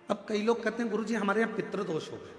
अब कई लोग कहते हैं गुरुजी हमारे यहाँ पितृदोष हो गए,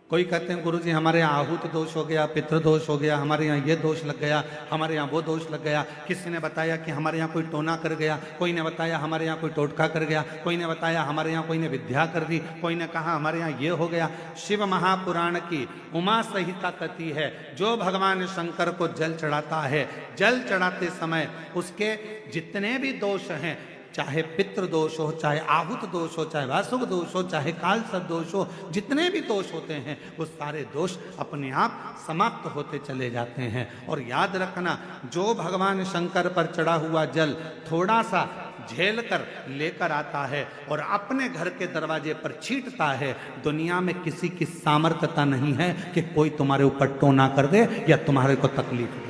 कोई कहते हैं गुरुजी हमारे यहाँ आहूत दोष हो गया, पितृदोष हो गया, हमारे यहाँ ये दोष लग गया, हमारे यहाँ वो दोष लग गया। किसी ने बताया कि हमारे यहाँ कोई टोना कर गया, कोई ने बताया हमारे यहाँ कोई टोटका कर गया, कोई ने बताया हमारे यहाँ कोई ने विद्या कर दी, कोई ने कहा हमारे यहाँ ये हो गया। शिव महापुराण की उमा संहिता कहती है, जो भगवान शंकर को जल चढ़ाता है, जल चढ़ाते समय उसके जितने भी दोष हैं, चाहे पितृदोष हो, चाहे आहूत दोष हो, चाहे वासुक दोष हो, चाहे काल सब दोष हो, जितने भी दोष होते हैं वो सारे दोष अपने आप समाप्त होते चले जाते हैं। और याद रखना, जो भगवान शंकर पर चढ़ा हुआ जल थोड़ा सा झेल कर लेकर आता है और अपने घर के दरवाजे पर छींटता है, दुनिया में किसी की सामर्थ्यता नहीं है कि कोई तुम्हारे ऊपर टोना कर दे या तुम्हारे को तकलीफ दे,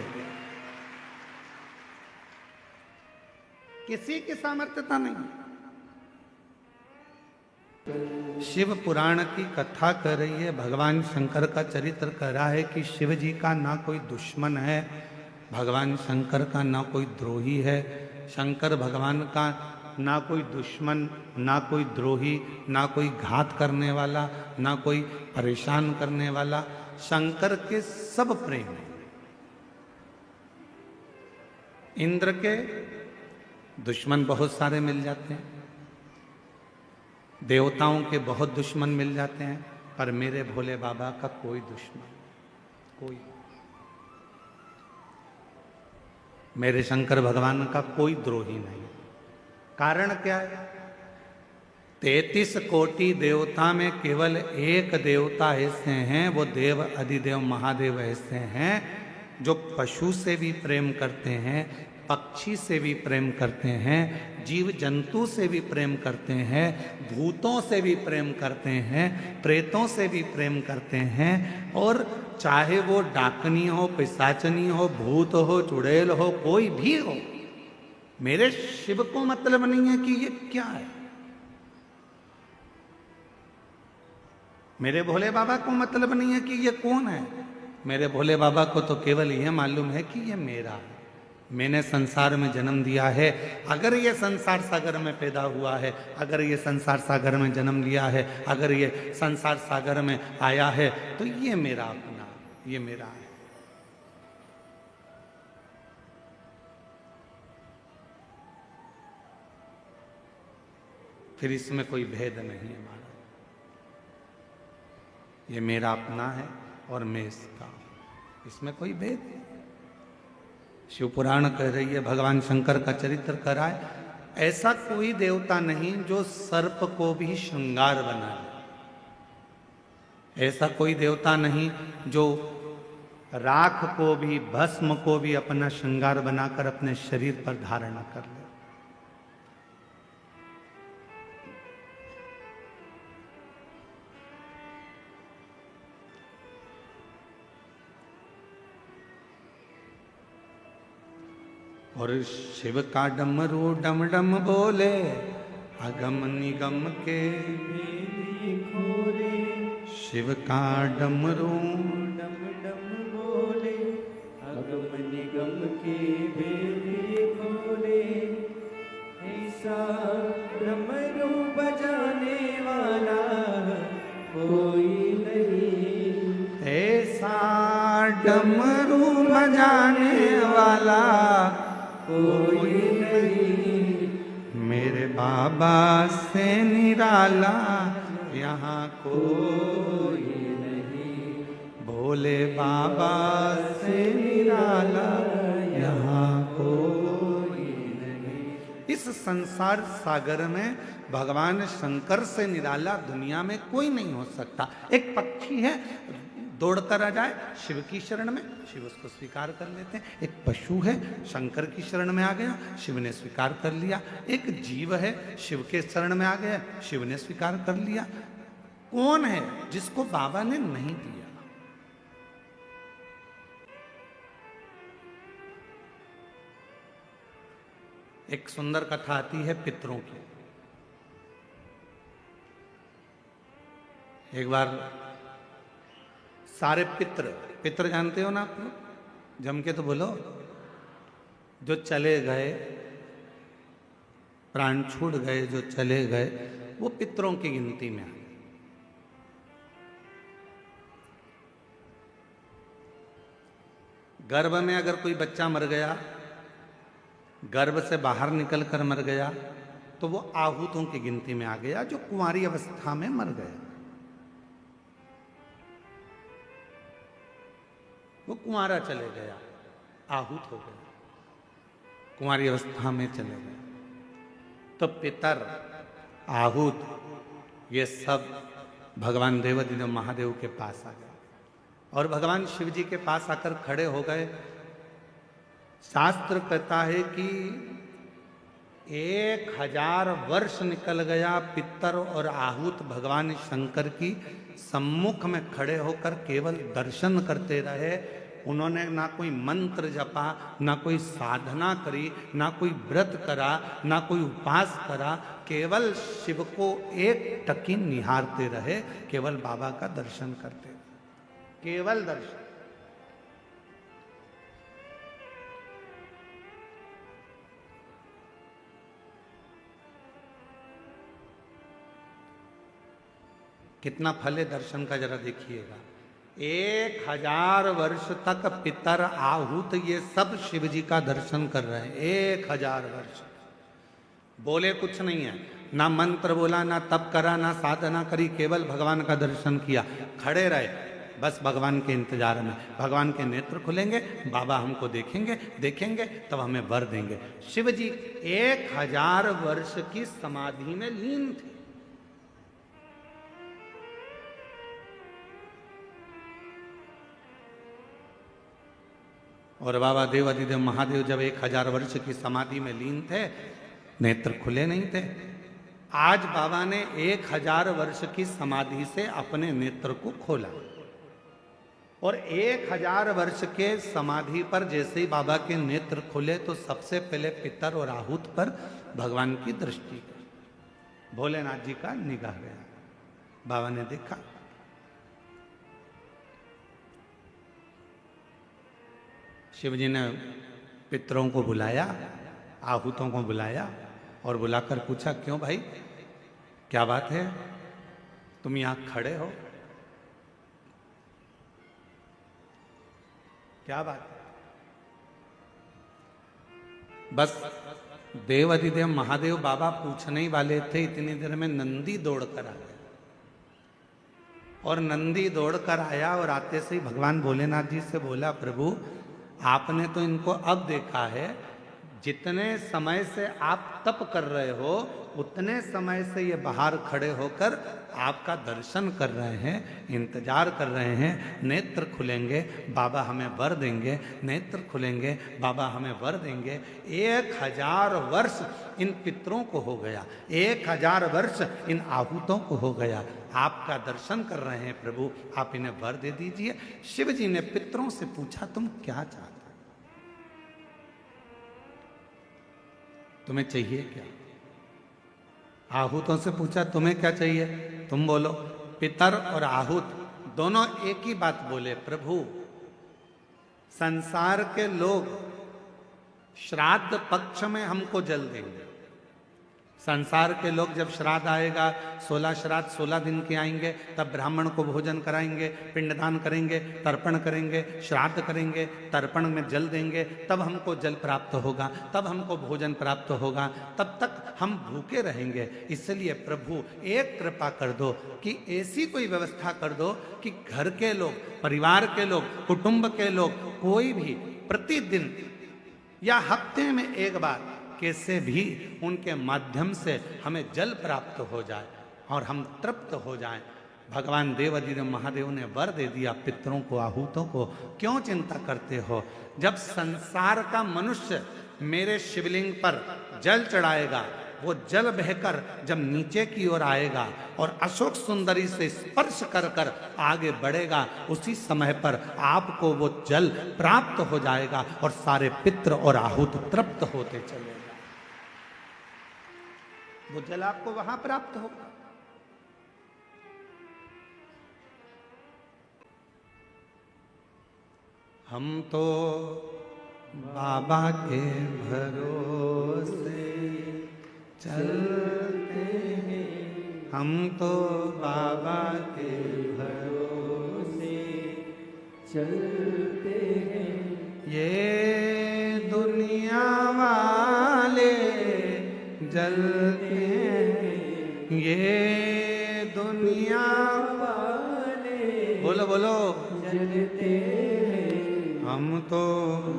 किसी की सामर्थ्यता नहीं। शिव पुराण की कथा कर रही है, भगवान शंकर का चरित्र कर रहा है कि शिव जी का ना कोई दुश्मन है, भगवान शंकर का ना कोई द्रोही है, शंकर भगवान का ना कोई दुश्मन, ना कोई द्रोही, ना कोई घात करने वाला, ना कोई परेशान करने वाला, शंकर के सब प्रेम। इंद्र के दुश्मन बहुत सारे मिल जाते हैं, देवताओं के बहुत दुश्मन मिल जाते हैं, पर मेरे भोले बाबा का कोई दुश्मन, कोई, मेरे शंकर भगवान का कोई द्रोही नहीं। कारण क्या है? 33 कोटि देवता में केवल एक देवता ऐसे हैं, वो देव अधिदेव महादेव ऐसे हैं जो पशु से भी प्रेम करते हैं, पक्षी से भी प्रेम करते हैं, जीव जंतु से भी प्रेम करते हैं, भूतों से भी प्रेम करते हैं, प्रेतों से भी प्रेम करते हैं। और चाहे वो डाकनी हो, पिशाचनी हो, भूत हो, चुड़ैल हो, कोई भी हो, मेरे शिव को मतलब नहीं है कि ये क्या है, मेरे भोले बाबा को मतलब नहीं है कि ये कौन है। मेरे भोले बाबा को तो केवल यह मालूम है कि ये मेरा है, मैंने संसार में जन्म दिया है। अगर ये संसार सागर में पैदा हुआ है, अगर ये संसार सागर में जन्म लिया है, अगर ये संसार सागर में आया है, तो ये मेरा अपना, ये मेरा है। फिर इसमें कोई भेद नहीं है हमारा, ये मेरा अपना है और मैं इसका, इसमें कोई भेद नहीं। शिव पुराण कह रही है, भगवान शंकर का चरित्र कराए, ऐसा कोई देवता नहीं जो सर्प को भी श्रृंगार बनाए, ऐसा कोई देवता नहीं जो राख को भी, भस्म को भी अपना श्रृंगार बनाकर अपने शरीर पर धारण कर ले। और शिव का डमरू डम डम बोले, अगम निगम के खोले। शिव का डमरू डम डम बोले, अगम निगम के भेद खोले। ऐसा डमरू बजाने वाला कोई नहीं, ऐसा डमरू बजाने वाला कोई नहीं। मेरे बाबा से निराला यहाँ कोई नहीं, भोले बाबा से निराला यहाँ कोई नहीं। इस संसार सागर में भगवान शंकर से निराला दुनिया में कोई नहीं हो सकता। एक पक्षी है, दौड़कर आ जाए शिव की शरण में, शिव उसको स्वीकार कर लेते हैं। एक पशु है, शंकर की शरण में आ गया, शिव ने स्वीकार कर लिया। एक जीव है, शिव के शरण में आ गया, शिव ने स्वीकार कर लिया। कौन है जिसको बाबा ने नहीं दिया? एक सुंदर कथा आती है पितरों की। एक बार सारे पितर, पितर जानते हो ना आप लोग, जम के तो बोलो, जो चले गए प्राण छूट गए, जो चले गए, वो पितरों की गिनती में आ गए। गर्भ में अगर कोई बच्चा मर गया, गर्भ से बाहर निकल कर मर गया, तो वो आहूतों की गिनती में आ गया, जो कुंवारी अवस्था में मर गया। वो कुंवारा चले गया, आहूत हो गया, कुंवारी अवस्था में चले गए। तो पितर, आहूत, ये सब भगवान देवाधिदेव महादेव के पास आ गए और भगवान शिव जी के पास आकर खड़े हो गए। शास्त्र कहता है कि 1000 वर्ष निकल गया, पितर और आहूत भगवान शंकर की सम्मुख में खड़े होकर केवल दर्शन करते रहे। उन्होंने ना कोई मंत्र जपा, ना कोई साधना करी, ना कोई व्रत करा, ना कोई उपास करा, केवल शिव को एक टकी निहारते रहे, केवल बाबा का दर्शन करते रहे, केवल दर्शन। कितना फल है दर्शन का, जरा देखिएगा। 1000 वर्ष तक पितर, आहूत, ये सब शिव जी का दर्शन कर रहे हैं। 1000 वर्ष बोले कुछ नहीं है, ना मंत्र बोला, ना तप करा, ना साधना करी, केवल भगवान का दर्शन किया, खड़े रहे बस भगवान के इंतजार में। भगवान के नेत्र खुलेंगे, बाबा हमको देखेंगे, देखेंगे तब हमें वर देंगे। शिव जी 1000 वर्ष की समाधि में लीन थे। और बाबा देवाधिदेव महादेव जब 1000 वर्ष की समाधि में लीन थे, नेत्र खुले नहीं थे। आज बाबा ने 1000 वर्ष की समाधि से अपने नेत्र को खोला और 1000 वर्ष के समाधि पर जैसे ही बाबा के नेत्र खुले तो सबसे पहले पितर और आहूत पर भगवान की दृष्टि गई। भोलेनाथ जी का निगाह गया, बाबा ने देखा, शिव जी ने पितरों को बुलाया, आहूतों को बुलाया और बुलाकर पूछा, क्यों भाई, क्या बात है, तुम यहां खड़े हो, क्या बात है? बस देवाधिदेव महादेव बाबा पूछने ही वाले थे, इतनी देर में नंदी दौड़कर आ गया। और नंदी दौड़कर आया और आते से ही भगवान भोलेनाथ जी से बोला, प्रभु आपने तो इनको अब देखा है, जितने समय से आप तप कर रहे हो उतने समय से ये बाहर खड़े होकर आपका दर्शन कर रहे हैं, इंतजार कर रहे हैं। नेत्र खुलेंगे, बाबा हमें वर देंगे, नेत्र खुलेंगे, बाबा हमें वर देंगे। 1000 वर्ष इन पितरों को हो गया, 1000 वर्ष इन आहूतों को हो गया, आपका दर्शन कर रहे हैं प्रभु, आप इन्हें वर दे दीजिए। शिव जी ने पितरों से पूछा, तुम क्या चाहते, तुम्हें चाहिए क्या? आहूतों से पूछा, तुम्हें क्या चाहिए, तुम बोलो। पितर और आहूत दोनों एक ही बात बोले, प्रभु संसार के लोग श्राद्ध पक्ष में हमको जल देंगे। संसार के लोग जब श्राद्ध आएगा, 16 श्राद्ध 16 दिन के आएंगे, तब ब्राह्मण को भोजन कराएंगे, पिंडदान करेंगे, तर्पण करेंगे, श्राद्ध करेंगे, तर्पण में जल देंगे, तब हमको जल प्राप्त होगा, तब हमको भोजन प्राप्त होगा, तब तक हम भूखे रहेंगे। इसलिए प्रभु एक कृपा कर दो कि ऐसी कोई व्यवस्था कर दो कि घर के लोग, परिवार के लोग, कुटुंब के लोग, कोई भी प्रतिदिन या हफ्ते में एक बार कैसे भी उनके माध्यम से हमें जल प्राप्त हो जाए और हम तृप्त हो जाएं। भगवान देवाधिदेव महादेव ने वर दे दिया पितरों को, आहूतों को। क्यों चिंता करते हो? जब संसार का मनुष्य मेरे शिवलिंग पर जल चढ़ाएगा, वो जल बहकर जब नीचे की ओर आएगा और अशोक सुंदरी से स्पर्श कर कर आगे बढ़ेगा, उसी समय पर आपको वो जल प्राप्त हो जाएगा और सारे पितर और आहूत तृप्त होते चले, वो जल आपको वहां प्राप्त होगा। हम तो बाबा के भरोसे चलते हैं हम तो बाबा के भरोसे चलते हैं। ये दुनिया वाले जलते हैं, ये दुनिया वाले बोलो बोलो जलते हैं हम तो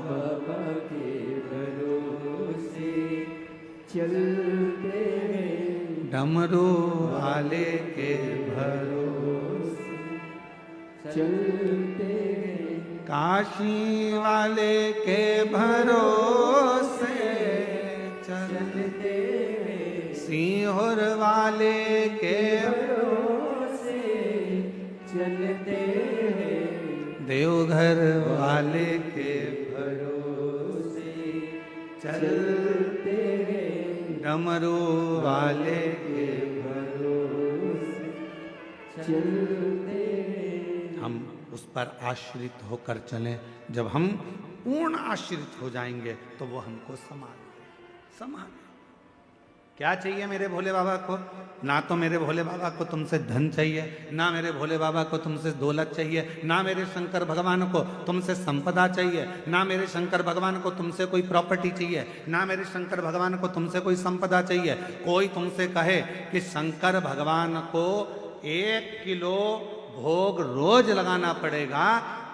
बाबा के भरोसे चलते हैं। डमरू वाले के भरोसे चलते हैं काशी वाले के भरोसे चलते हैं सीहोर वाले के भरोसे चलते हैं। देवघर वाले के भरोसे चलते हैं डमरू वाले के भरोसे चलते हैं। हम उस पर आश्रित होकर चलें। जब हम पूर्ण आश्रित हो जाएंगे तो वो हमको संभाल क्या चाहिए मेरे भोले बाबा को? ना तो मेरे भोले बाबा को तुमसे धन चाहिए, ना मेरे भोले बाबा को तुमसे दौलत चाहिए, ना मेरे शंकर भगवान को तुमसे संपदा चाहिए, ना मेरे शंकर भगवान को तुमसे कोई प्रॉपर्टी चाहिए, ना मेरे शंकर भगवान को तुमसे कोई संपदा चाहिए। कोई तुमसे कहे कि शंकर भगवान को 1 किलो भोग रोज लगाना पड़ेगा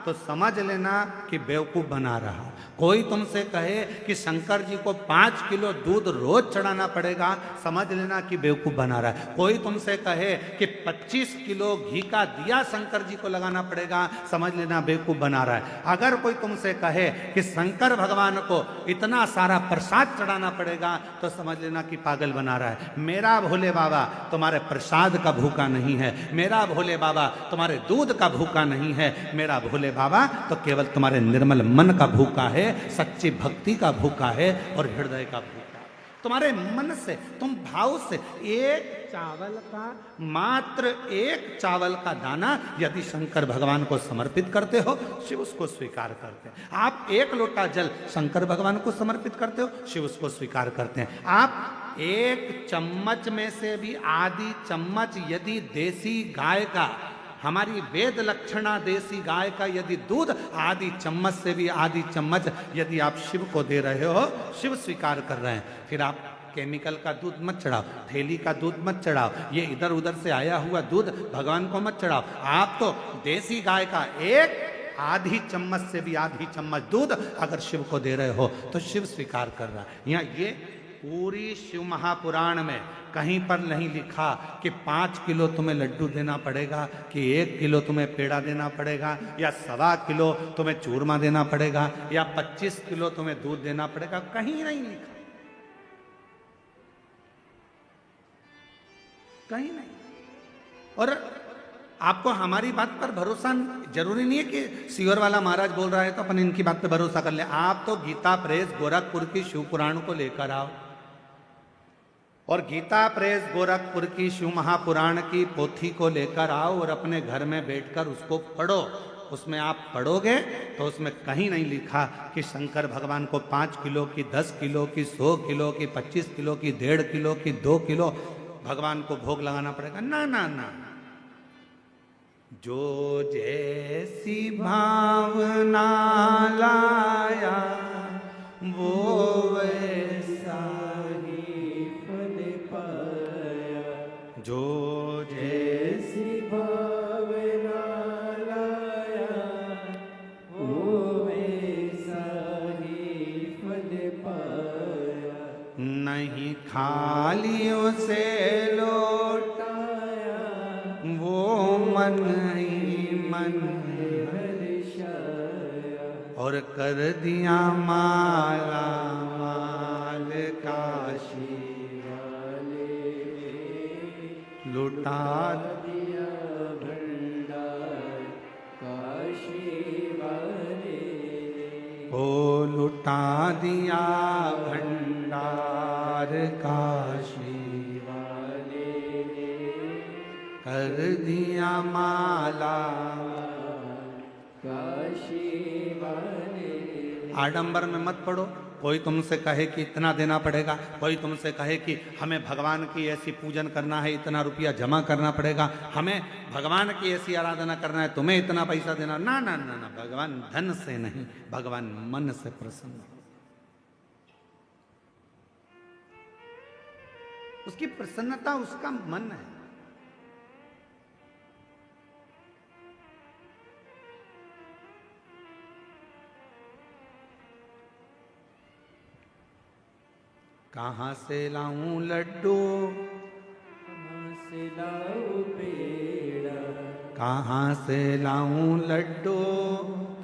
तो समझ लेना कि बेवकूफ बना रहा। कोई तुमसे कहे कि शंकर जी को 5 किलो दूध रोज चढ़ाना पड़ेगा, समझ लेना कि बेवकूफ बना रहा है। कोई तुमसे कहे कि 25 किलो घी का दिया शंकर जी को लगाना पड़ेगा, समझ लेना बेवकूफ बना रहा है। अगर कोई तुमसे कहे कि शंकर भगवान को इतना सारा प्रसाद चढ़ाना पड़ेगा तो समझ लेना कि पागल बना रहा है। मेरा भोले बाबा तुम्हारे प्रसाद का भूखा नहीं है, मेरा भोले बाबा तुम्हारे दूध का भूखा नहीं है, मेरा भोले बाबा तो केवल तुम्हारे निर्मल मन का भूखा है, सच्ची भक्ति का भूखा है और हृदय का भूखा। तुम्हारे मन से, तुम भाव से एक चावल का, मात्र एक चावल का दाना यदि शंकर भगवान को समर्पित करते हो, शिव उसको स्वीकार करते हैं। आप 1 लोटा जल शंकर भगवान को समर्पित करते हो, शिव उसको स्वीकार करते हैं। आप 1 चम्मच में से भी आधी चम्मच यदि देसी गाय का, हमारी वेद लक्षणा देसी गाय का यदि दूध आधी चम्मच से भी आधी चम्मच यदि आप शिव को दे रहे हो, शिव स्वीकार कर रहे हैं। फिर आप केमिकल का दूध मत चढ़ाओ, थैली का दूध मत चढ़ाओ, ये इधर उधर से आया हुआ दूध भगवान को मत चढ़ाओ। आप तो देसी गाय का 1 आधी चम्मच से भी आधी चम्मच दूध अगर शिव को दे रहे हो तो शिव स्वीकार कर रहा है। यहाँ ये पूरी शिव महापुराण में कहीं पर नहीं लिखा कि 5 किलो तुम्हें लड्डू देना पड़ेगा, कि 1 किलो तुम्हें पेड़ा देना पड़ेगा, या 1.25 किलो तुम्हें चूरमा देना पड़ेगा, या 25 किलो तुम्हें दूध देना पड़ेगा। कहीं नहीं लिखा, कहीं नहीं। और आपको हमारी बात पर भरोसा जरूरी नहीं है कि सीवर वाला महाराज बोल रहा है तो अपन इनकी बात पे भरोसा कर ले। आप तो गीता प्रेस गोरखपुर की शिव पुराण को लेकर आओ और गीता प्रेस गोरखपुर की शिव महापुराण की पोथी को लेकर आओ और अपने घर में बैठकर उसको पढ़ो। उसमें आप पढ़ोगे तो उसमें कहीं नहीं लिखा कि शंकर भगवान को 5 किलो की, 10 किलो की, 100 किलो की, 25 किलो की, 1.5 किलो की, 2 किलो भगवान को भोग लगाना पड़ेगा। ना ना ना, जो जैसी भावना लाया वो वैसा ही फल पाया। जो जैसी ऐसी भावना लाया वो वैसा ही फल पाया। नहीं खाली उसे लौटाया वो मन ही मन हर्षाया। और कर दिया माला माल काशी वाले लुटा दिया भंडार काशी वाले। ओ लुटा दिया भंडार काशी वाले कर दिया माला। काशी वाले। आडंबर में मत पड़ो, कोई तुमसे कहे कि इतना देना पड़ेगा, कोई तुमसे कहे कि हमें भगवान की ऐसी पूजन करना है, इतना रुपया जमा करना पड़ेगा, हमें भगवान की ऐसी आराधना करना है, तुम्हें इतना पैसा देना। ना ना ना ना, भगवान धन से नहीं, भगवान मन से प्रसन्न हो। उसकी प्रसन्नता उसका मन है। कहाँ से लाऊं लड्डू, कहाँ से लाऊं पेड़ा, कहाँ से लाऊं लड्डू,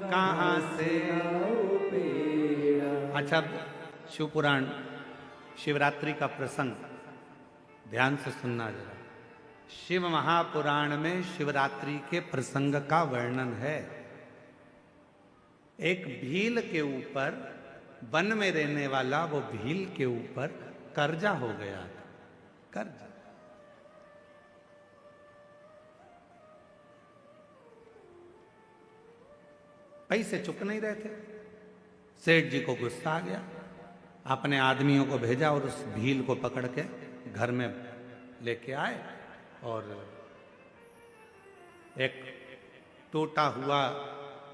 कहाँ से। लाऊं पेड़ा। अच्छा, शिव पुराण शिवरात्रि का प्रसंग ध्यान से सुनना जरा। शिव महापुराण में शिवरात्रि के प्रसंग का वर्णन है। एक भील के ऊपर, वन में रहने वाला वो भील के ऊपर कर्जा हो गया था। कर्जा, पैसे चुक नहीं रहे थे। सेठ जी को गुस्सा आ गया, अपने आदमियों को भेजा और उस भील को पकड़ के घर में लेके आए और एक टूटा हुआ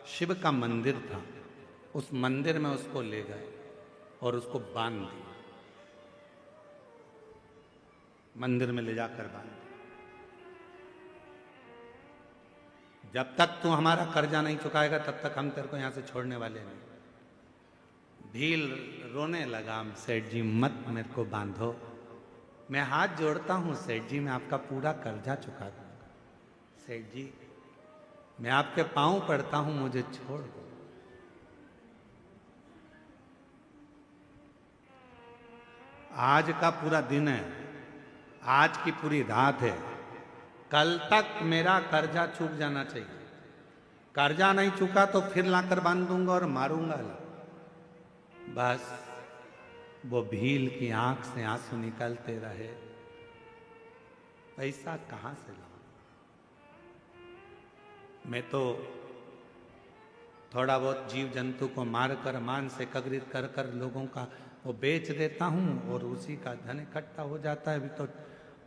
शिव का मंदिर था, उस मंदिर में उसको ले गए और उसको बांध दिया। मंदिर में ले जाकर बांध दिया। जब तक तू हमारा कर्जा नहीं चुकाएगा तब तक हम तेरे को यहां से छोड़ने वाले नहीं। भील रोने लगा, सेठ जी मत मेरे को बांधो, मैं हाथ जोड़ता हूं सेठ जी, मैं आपका पूरा कर्जा चुका दूंगा। सेठ जी मैं आपके पांव पड़ता हूं, मुझे छोड़ दो। आज का पूरा दिन है, आज की पूरी रात है, कल तक मेरा कर्जा चूक जाना चाहिए। कर्जा नहीं चुका तो फिर लाकर बांध दूंगा और मारूंगा। बस वो भील की आंख से आंसू निकलते रहे। पैसा कहां से लाऊं? मैं तो थोड़ा बहुत जीव जंतु को मारकर, मांस एकत्रित कर कर लोगों का वो बेच देता हूं और उसी का धन इकट्ठा हो जाता है। अभी तो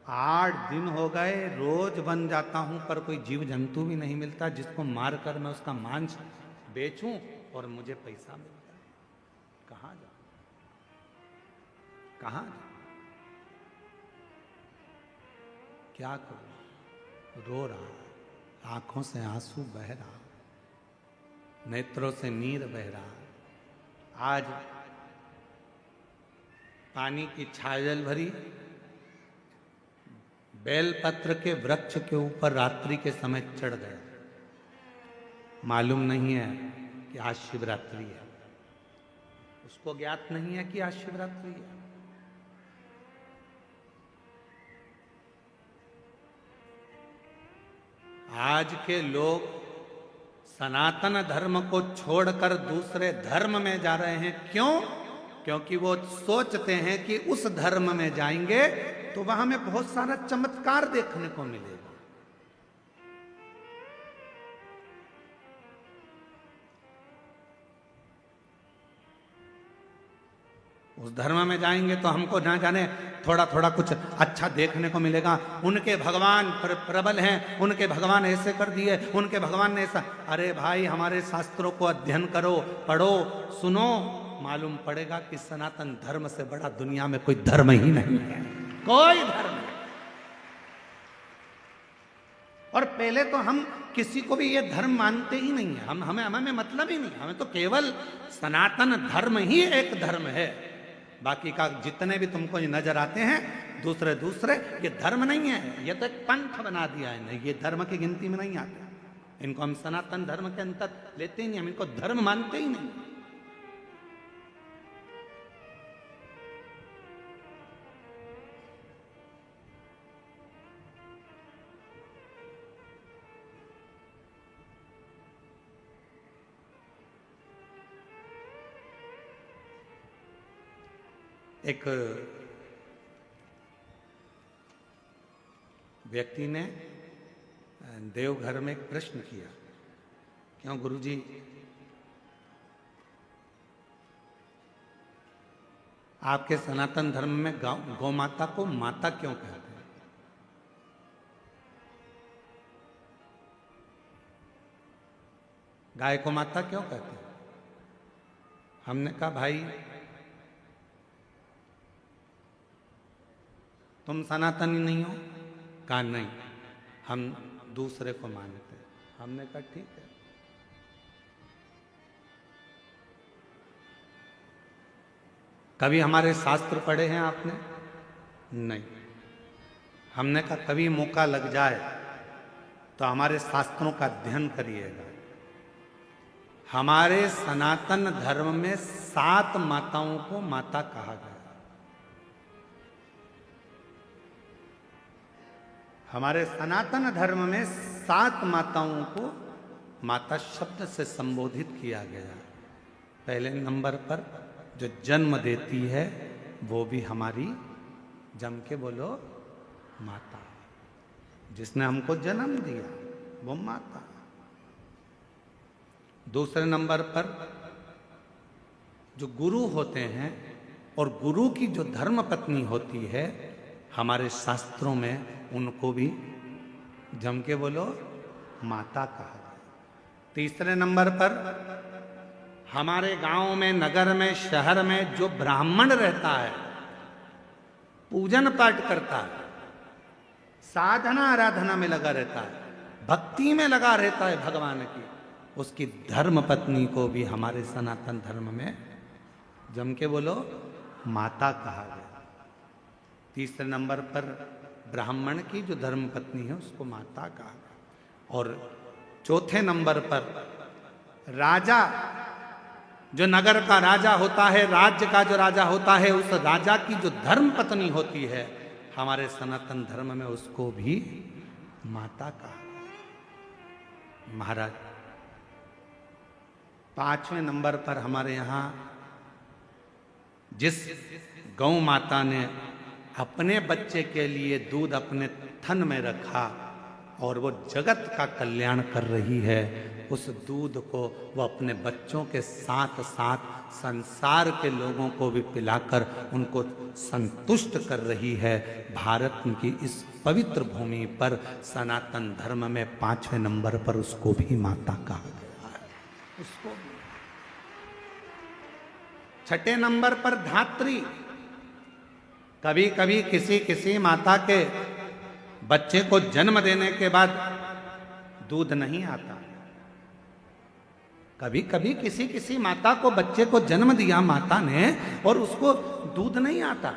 8 दिन हो गए, रोज बन जाता हूं पर कोई जीव जंतु भी नहीं मिलता जिसको मारकर मैं उसका मांस बेचूं और मुझे पैसा मिल जाए। कहां जाऊं, कहां जाऊं, क्या करूं? रो रहा, आंखों से आंसू बह रहा, नेत्रों से नीर बह रहा। आज पानी की छाजल भरी बेलपत्र के वृक्ष के ऊपर रात्रि के समय चढ़ गया। मालूम नहीं है कि आज शिवरात्रि है, उसको ज्ञात नहीं है कि आज शिवरात्रि है। आज के लोग सनातन धर्म को छोड़कर दूसरे धर्म में जा रहे हैं। क्यों? क्योंकि वो सोचते हैं कि उस धर्म में जाएंगे तो वहां हमें बहुत सारा चमत्कार देखने को मिलेगा। उस धर्म में जाएंगे तो हमको ना जाने थोड़ा थोड़ा कुछ अच्छा देखने को मिलेगा। उनके भगवान प्रबल हैं, उनके भगवान ऐसे कर दिए, उनके भगवान ने ऐसा। अरे भाई, हमारे शास्त्रों को अध्ययन करो, पढ़ो, सुनो, मालूम पड़ेगा कि सनातन धर्म से बड़ा दुनिया में कोई धर्म ही नहीं है, कोई धर्म नहीं। और पहले तो हम किसी को भी ये धर्म मानते ही नहीं है, हमें मतलब ही नहीं, हमें तो केवल सनातन धर्म ही एक धर्म है। बाकी का जितने भी तुमको नजर आते हैं दूसरे दूसरे, ये धर्म नहीं है, ये तो एक पंथ बना दिया है। नहीं, ये धर्म की गिनती में नहीं आते। इनको हम सनातन धर्म के अंतर लेते ही नहीं, हम इनको धर्म मानते ही नहीं। एक व्यक्ति ने देवघर में एक प्रश्न किया, क्यों गुरुजी, आपके सनातन धर्म में गौ माता को माता क्यों कहते हैं? गाय को माता क्यों कहते हैं? हमने कहा भाई तुम सनातनी नहीं हो? कहा नहीं, हम दूसरे को मानते हैं। हमने कहा ठीक है। कभी हमारे शास्त्र पढ़े हैं आपने? नहीं। हमने कहा कभी मौका लग जाए तो हमारे शास्त्रों का अध्ययन करिएगा। हमारे सनातन धर्म में 7 माताओं को माता कहा गया। हमारे सनातन धर्म में 7 माताओं को माता शब्द से संबोधित किया गया। पहले नंबर पर जो जन्म देती है वो भी हमारी, जम के बोलो, माता। जिसने हमको जन्म दिया वो माता। दूसरे नंबर पर जो गुरु होते हैं और गुरु की जो धर्म पत्नी होती है, हमारे शास्त्रों में उनको भी जम के बोलो माता कहा गया। तीसरे नंबर पर हमारे गांव में, नगर में, शहर में जो ब्राह्मण रहता है, पूजन पाठ करता है, साधना आराधना में लगा रहता है, भक्ति में लगा रहता है भगवान की, उसकी धर्म पत्नी को भी हमारे सनातन धर्म में जम के बोलो माता कहा गया। तीसरे नंबर पर ब्राह्मण की जो धर्म पत्नी है उसको माता कहा गया। और चौथे नंबर पर राजा, जो नगर का राजा होता है, राज्य का जो राजा होता है, उस राजा की जो धर्म पत्नी होती है, हमारे सनातन धर्म में उसको भी माता कहा गया। महाराज, 5वें नंबर पर हमारे यहाँ जिस गौ माता ने अपने बच्चे के लिए दूध अपने थन में रखा और वो जगत का कल्याण कर रही है, उस दूध को वो अपने बच्चों के साथ साथ संसार के लोगों को भी पिलाकर उनको संतुष्ट कर रही है। भारत की इस पवित्र भूमि पर सनातन धर्म में 5वें नंबर पर उसको भी माता कहा गया है। उसको 6ठे नंबर पर धात्री। कभी कभी किसी माता के बच्चे को जन्म देने के बाद दूध नहीं आता। कभी कभी किसी माता को बच्चे को जन्म दिया माता ने और उसको दूध नहीं आता,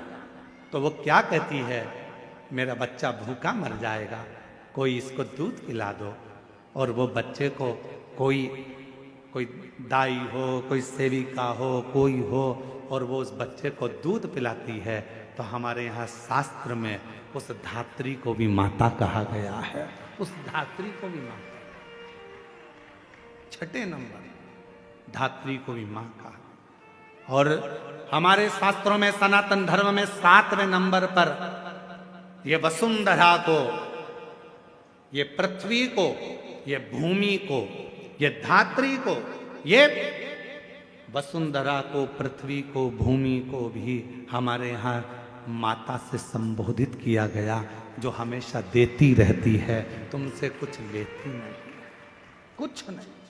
तो वो क्या कहती है, मेरा बच्चा भूखा मर जाएगा, कोई इसको दूध पिला दो। और वो बच्चे को कोई दाई हो, कोई सेविका हो, कोई हो, और वो उस बच्चे को दूध पिलाती है। तो हमारे यहाँ शास्त्र में उस धात्री को भी माता कहा गया है। उस धात्री को भी माता। 6ठे नंबर धात्री को भी मां कहा। और हमारे शास्त्रों में, सनातन धर्म में 7वें नंबर पर ये वसुंधरा को, ये पृथ्वी को, ये भूमि को, ये धात्री को, ये वसुंधरा को, पृथ्वी को, भूमि को भी हमारे यहाँ माता से संबोधित किया गया, जो हमेशा देती रहती है, तुमसे कुछ लेती नहीं, कुछ नहीं।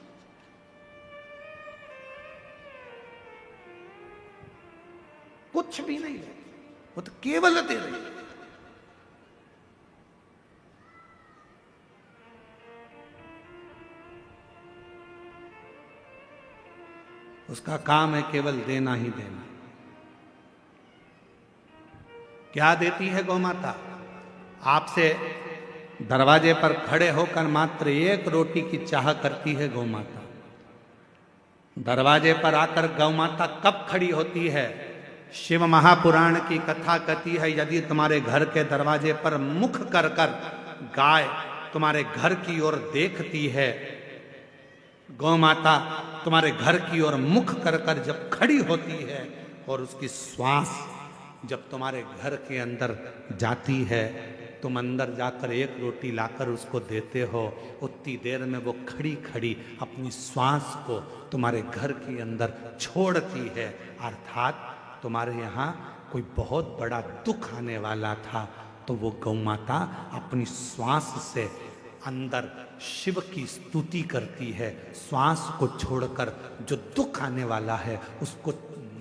कुछ भी नहीं लेती, वो तो केवल दे रही है। उसका काम है केवल देना ही देना। क्या देती है गौ माता? आपसे दरवाजे पर खड़े होकर मात्र 1 रोटी की चाह करती है गौ माता। दरवाजे पर आकर गौ माता कब खड़ी होती है? शिव महापुराण की कथा कहती है, यदि तुम्हारे घर के दरवाजे पर मुख कर कर गाय तुम्हारे घर की ओर देखती है, गौ माता तुम्हारे घर की ओर मुख कर कर जब खड़ी होती है और उसकी श्वास जब तुम्हारे घर के अंदर जाती है, तुम अंदर जाकर 1 रोटी लाकर उसको देते हो, उतनी देर में वो खड़ी खड़ी अपनी श्वास को तुम्हारे घर के अंदर छोड़ती है। अर्थात तुम्हारे यहाँ कोई बहुत बड़ा दुख आने वाला था, तो वो गौ माता अपनी श्वास से अंदर शिव की स्तुति करती है, श्वास को छोड़कर जो दुख आने वाला है उसको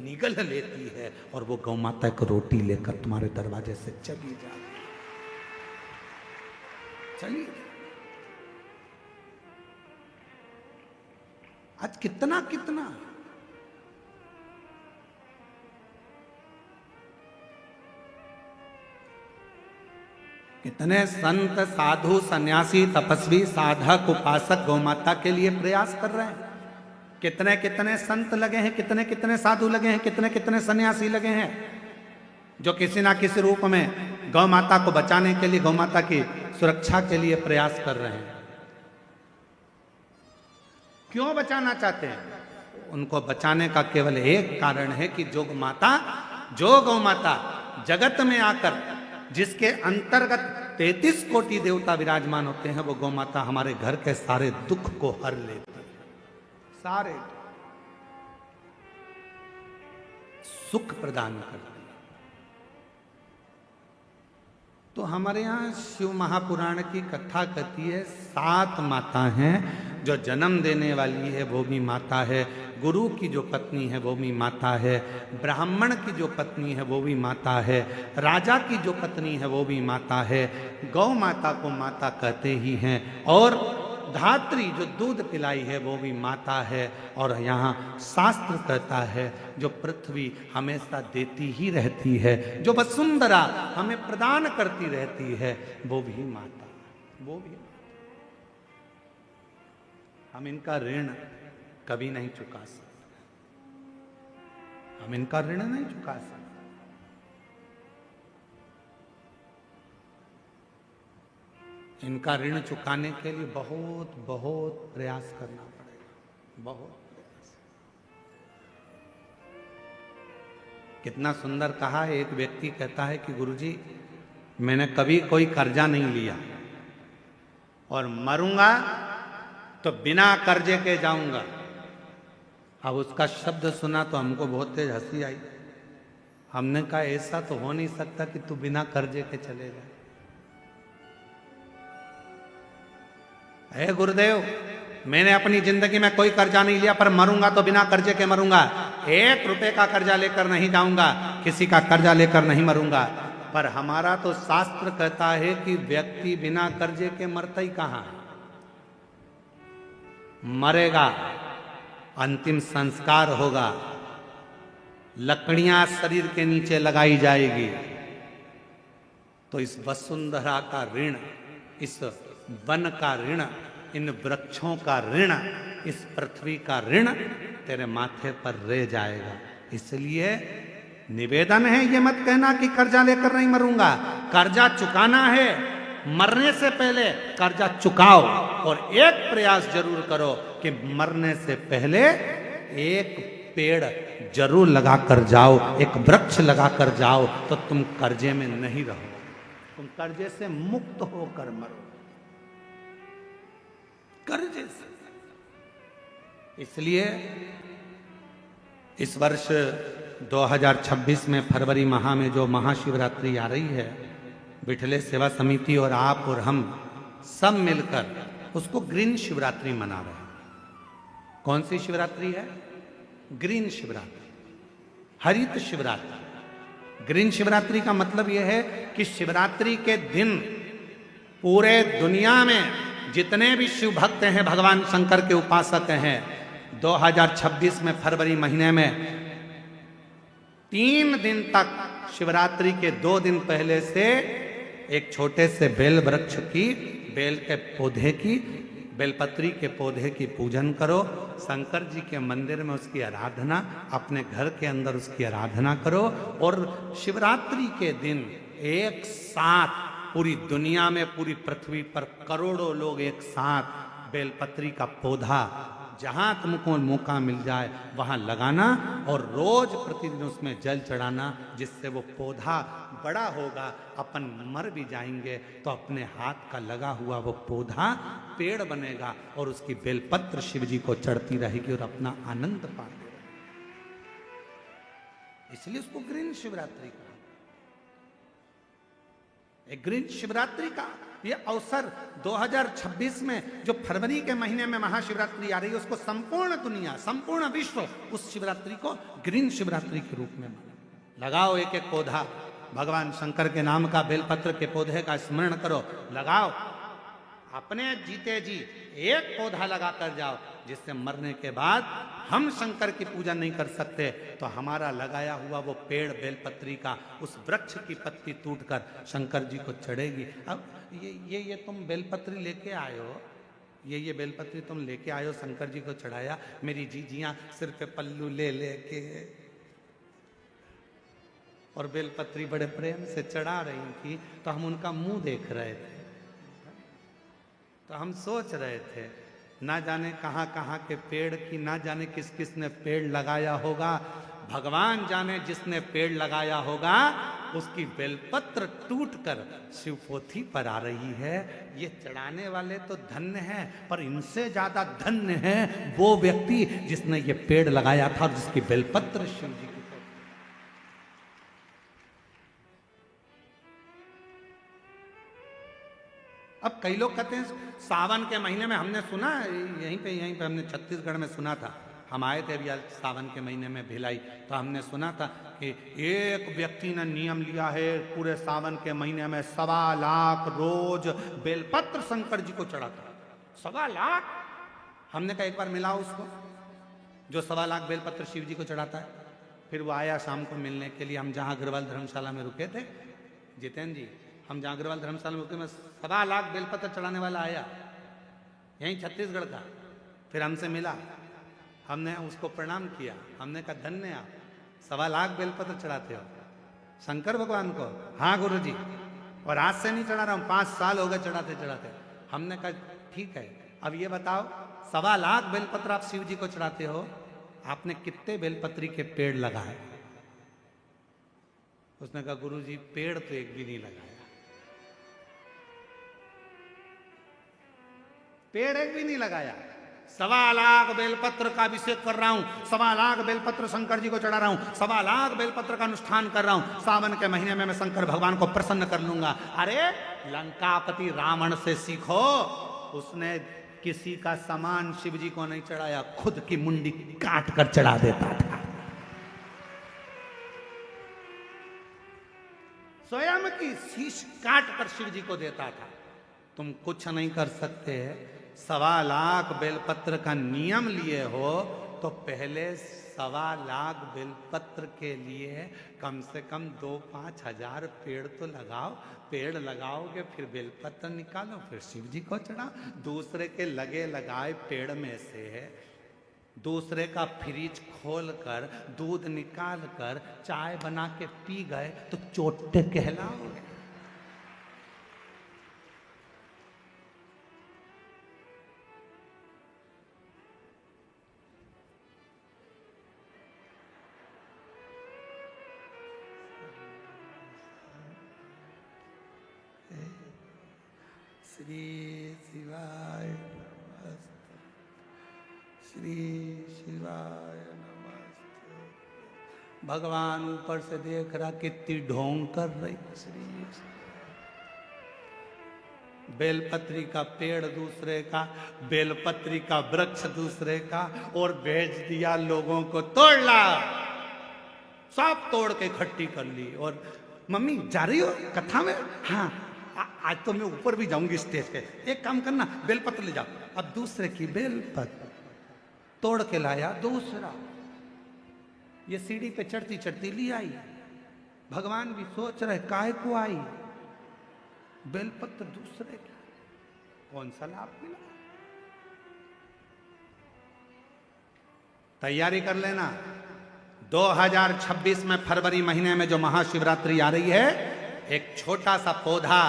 निगल लेती है, और वो गौ माता एक रोटी लेकर तुम्हारे दरवाजे से चली जाती है। चलिए, आज कितना कितना कितने संत साधु सन्यासी तपस्वी साधक उपासक गौ माता के लिए प्रयास कर रहे हैं। कितने कितने संत लगे हैं, कितने कितने साधु लगे हैं, कितने कितने सन्यासी लगे हैं, जो किसी ना किसी रूप में गौ माता को बचाने के लिए, गौ माता की सुरक्षा के लिए प्रयास कर रहे हैं। क्यों बचाना चाहते हैं? उनको बचाने का केवल एक कारण है कि जो गौ माता जगत में आकर, जिसके अंतर्गत 33 कोटि देवता विराजमान होते हैं, वो गौ माता हमारे घर के सारे दुख को हर लेती है, सारे सुख प्रदान करती है। तो हमारे यहाँ शिव महापुराण की कथा कहती है 7 माता हैं। जो जन्म देने वाली है वो भी माता है, गुरु की जो पत्नी है वो भी माता है, ब्राह्मण की जो पत्नी है वो भी माता है, राजा की जो पत्नी है वो भी माता है। गौ माता को माता कहते ही हैं, और धात्री जो दूध पिलाई है वो भी माता है। और यहाँ शास्त्र कहता है जो पृथ्वी हमेशा देती ही रहती है, जो वसुंधरा हमें प्रदान करती रहती है, वो भी माता, वो भी। हम इनका ऋण कभी नहीं चुका सकते, हम इनका ऋण नहीं चुका सकते। इनका ऋण चुकाने के लिए बहुत बहुत प्रयास करना पड़ेगा, बहुत प्रयास। कितना सुंदर कहा है, एक व्यक्ति कहता है कि गुरुजी मैंने कभी कोई कर्जा नहीं लिया और मरूंगा तो बिना कर्जे के जाऊंगा। अब उसका शब्द सुना तो हमको बहुत तेज हंसी आई। हमने कहा ऐसा तो हो नहीं सकता कि तू बिना कर्जे के चले जाए। हे गुरुदेव, मैंने अपनी जिंदगी में कोई कर्जा नहीं लिया, पर मरूंगा तो बिना कर्जे के मरूंगा। 1 रुपए का कर्जा लेकर नहीं जाऊंगा, किसी का कर्जा लेकर नहीं मरूंगा। पर हमारा तो शास्त्र कहता है कि व्यक्ति बिना कर्जे के मरता ही कहां है? मरेगा, अंतिम संस्कार होगा, लकड़ियां शरीर के नीचे लगाई जाएगी। तो इस वसुंधरा का ऋण, इस वन का ऋण, इन वृक्षों का ऋण, इस पृथ्वी का ऋण तेरे माथे पर रह जाएगा। इसलिए निवेदन है, ये मत कहना कि कर्जा लेकर नहीं मरूंगा। कर्जा चुकाना है, मरने से पहले कर्जा चुकाओ, और एक प्रयास जरूर करो कि मरने से पहले एक पेड़ जरूर लगा कर जाओ, एक वृक्ष लगा कर जाओ, तो तुम कर्जे में नहीं रहो, तुम कर्जे से मुक्त होकर मरो, कर्जे से। इसलिए इस वर्ष 2026 में फरवरी माह में जो महाशिवरात्रि आ रही है, विठले सेवा समिति और आप और हम सब मिलकर उसको ग्रीन शिवरात्रि मना रहे हैं। कौन सी शिवरात्रि है? ग्रीन शिवरात्रि, हरित शिवरात्रि। ग्रीन शिवरात्रि का मतलब यह है कि शिवरात्रि के दिन पूरे दुनिया में जितने भी शिव भक्त हैं, भगवान शंकर के उपासक हैं, 2026 में फरवरी महीने में 3 दिन तक शिवरात्रि के 2 दिन पहले से एक छोटे से बेल वृक्ष की, बेल के पौधे की, बेलपत्री के पौधे की पूजन करो। शंकर जी के मंदिर में उसकी आराधना, अपने घर के अंदर उसकी आराधना करो। और शिवरात्रि के दिन एक साथ पूरी दुनिया में, पूरी पृथ्वी पर करोड़ों लोग एक साथ बेलपत्री का पौधा जहां तुमको मौका मिल जाए वहां लगाना, और रोज प्रतिदिन उसमें जल चढ़ाना, जिससे वो पौधा बड़ा होगा। अपन मर भी जाएंगे तो अपने हाथ का लगा हुआ वो पौधा पेड़ बनेगा, और उसकी बेलपत्र शिव जी को चढ़ती रहेगी और अपना आनंद पाते। इसलिए उसको ग्रीन शिवरात्रि कहा। एक ग्रीन शिवरात्रि का ये अवसर 2026 में जो फरवरी के महीने में महाशिवरात्रि आ रही है, उसको संपूर्ण दुनिया, संपूर्ण विश्व उस शिवरात्रि को ग्रीन शिवरात्रि के रूप में माने। लगाओ एक एक पौधा, भगवान शंकर के नाम का बेलपत्र के पौधे का स्मरण करो, लगाओ, अपने जीते जी एक पौधा लगा कर जाओ, जिससे मरने के बाद हम शंकर की पूजा नहीं कर सकते तो हमारा लगाया हुआ वो पेड़ बेलपत्री का, उस वृक्ष की पत्ती टूटकर शंकर जी को चढ़ेगी। अब ये तुम बेलपत्री लेके आए हो, ये बेलपत्री तुम लेके आए हो, शंकर जी को चढ़ाया, मेरी जीजियां सिर पे पल्लू ले लेके और बेलपत्री बड़े प्रेम से चढ़ा रही थी, तो हम उनका मुंह देख रहे थे, तो हम सोच रहे थे ना जाने कहाँ कहाँ के पेड़ की, ना जाने किस किस ने पेड़ लगाया होगा, भगवान जाने जिसने पेड़ लगाया होगा उसकी बेलपत्र टूटकर शिवपोथी पर आ रही है। ये चढ़ाने वाले तो धन्य हैं, पर इनसे ज्यादा धन्य है वो व्यक्ति जिसने ये पेड़ लगाया था और जिसकी बेलपत्र शिव जी की। अब कई लोग कहते हैं सावन के महीने में, हमने सुना यहीं पे हमने छत्तीसगढ़ में सुना था, हम आए थे अभी सावन के महीने में भिलाई, तो हमने सुना था कि एक व्यक्ति ने नियम लिया है पूरे सावन के महीने में 1.25 लाख रोज बेलपत्र शंकर जी को चढ़ाता। 1.25 लाख! हमने कहा एक बार मिला उसको जो 1.25 लाख बेलपत्र शिव जी को चढ़ाता है। फिर वो आया शाम को मिलने के लिए, हम जहाँ अग्रवाल धर्मशाला में रुके थे, जितेंद्र जी, हम जहाँ अग्रवाल धर्मशाला में रुके में 1.25 लाख बेलपत्र चढ़ाने वाला आया, यहीं छत्तीसगढ़ का। फिर हमसे मिला, हमने उसको प्रणाम किया, हमने कहा धन्य आप, 1.25 लाख बेलपत्र चढ़ाते हो शंकर भगवान को। हाँ गुरु जी, और आज से नहीं चढ़ा रहा हूँ, 5 साल हो गए चढ़ाते चढ़ाते। हमने कहा ठीक है, अब ये बताओ 1.25 लाख बेलपत्र आप शिव जी को चढ़ाते हो, आपने कितने बेलपत्री के पेड़ लगाए? उसने कहा गुरु जी पेड़ तो एक भी नहीं लगाया, पेड़ एक भी नहीं लगाया। 1.25 लाख बेलपत्र का अभिषेक कर रहा हूं, 1.25 लाख बेलपत्र शंकर जी को चढ़ा रहा हूं, 1.25 लाख बेलपत्र का अनुष्ठान कर रहा हूं, सावन के महीने में मैं शंकर भगवान को प्रसन्न कर लूंगा। अरे लंकापति रावण से सीखो, उसने किसी का सामान शिव जी को नहीं चढ़ाया, खुद की मुंडी काट कर चढ़ा देता था, स्वयं की शीश काट कर शिव जी को देता था। तुम कुछ नहीं कर सकते, 1.25 लाख बेलपत्र का नियम लिए हो तो पहले 1.25 लाख बेलपत्र के लिए कम से कम 2-5 हजार पेड़ तो लगाओ। पेड़ लगाओगे फिर बेलपत्र निकालो, फिर शिव जी को चढ़ाओ। दूसरे के लगे लगाए पेड़ में से दूसरे का फ्रिज खोल कर दूध निकाल कर चाय बना के पी गए तो चोटे कहलाओगे। श्री शिवाय नमस्ते, श्री शिवाय नमस्ते। भगवान ऊपर से देख रहा कितनी ढोंग कर रही। श्री बेलपत्री का पेड़ दूसरे का, बेलपत्री का वृक्ष दूसरे का, और भेज दिया लोगों को तोड़ ला। सब तोड़ के इकट्ठी कर ली। और मम्मी जा रही हो कथा में? हाँ आज तो मैं ऊपर भी जाऊंगी स्टेज पे। एक काम करना, बेलपत्र ले जाओ। अब दूसरे की बेलपत्र तोड़ के लाया दूसरा, ये सीढ़ी पे चढ़ती चढ़ती ली आई। भगवान भी सोच रहे काहे को आई, बेलपत्र दूसरे का, कौन सा लाभ मिला। तैयारी कर लेना, 2026 में फरवरी महीने में जो महाशिवरात्रि आ रही है, एक छोटा सा पौधा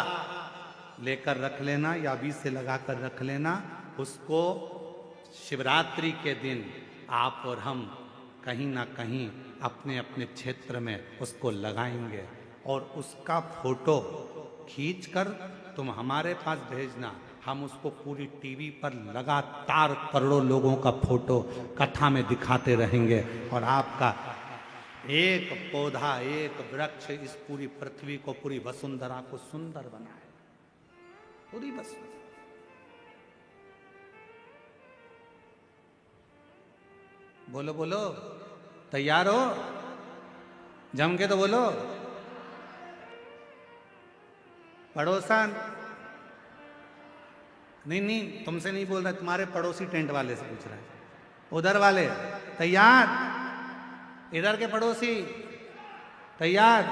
लेकर रख लेना या बीज से लगाकर रख लेना। उसको शिवरात्रि के दिन आप और हम कहीं ना कहीं अपने अपने क्षेत्र में उसको लगाएंगे, और उसका फोटो खींचकर तुम हमारे पास भेजना। हम उसको पूरी टीवी पर लगातार करोड़ों लोगों का फोटो कथा में दिखाते रहेंगे, और आपका एक पौधा, एक वृक्ष इस पूरी पृथ्वी को, पूरी वसुंधरा को सुंदर बनाए, पूरी वसुंधरा। बोलो बोलो, तैयार हो? जम के तो बोलो। पड़ोसन, नहीं नहीं तुमसे नहीं बोल रहा, तुम्हारे पड़ोसी टेंट वाले से पूछ रहा है, उधर वाले तैयार? इधर के पड़ोसी तैयार?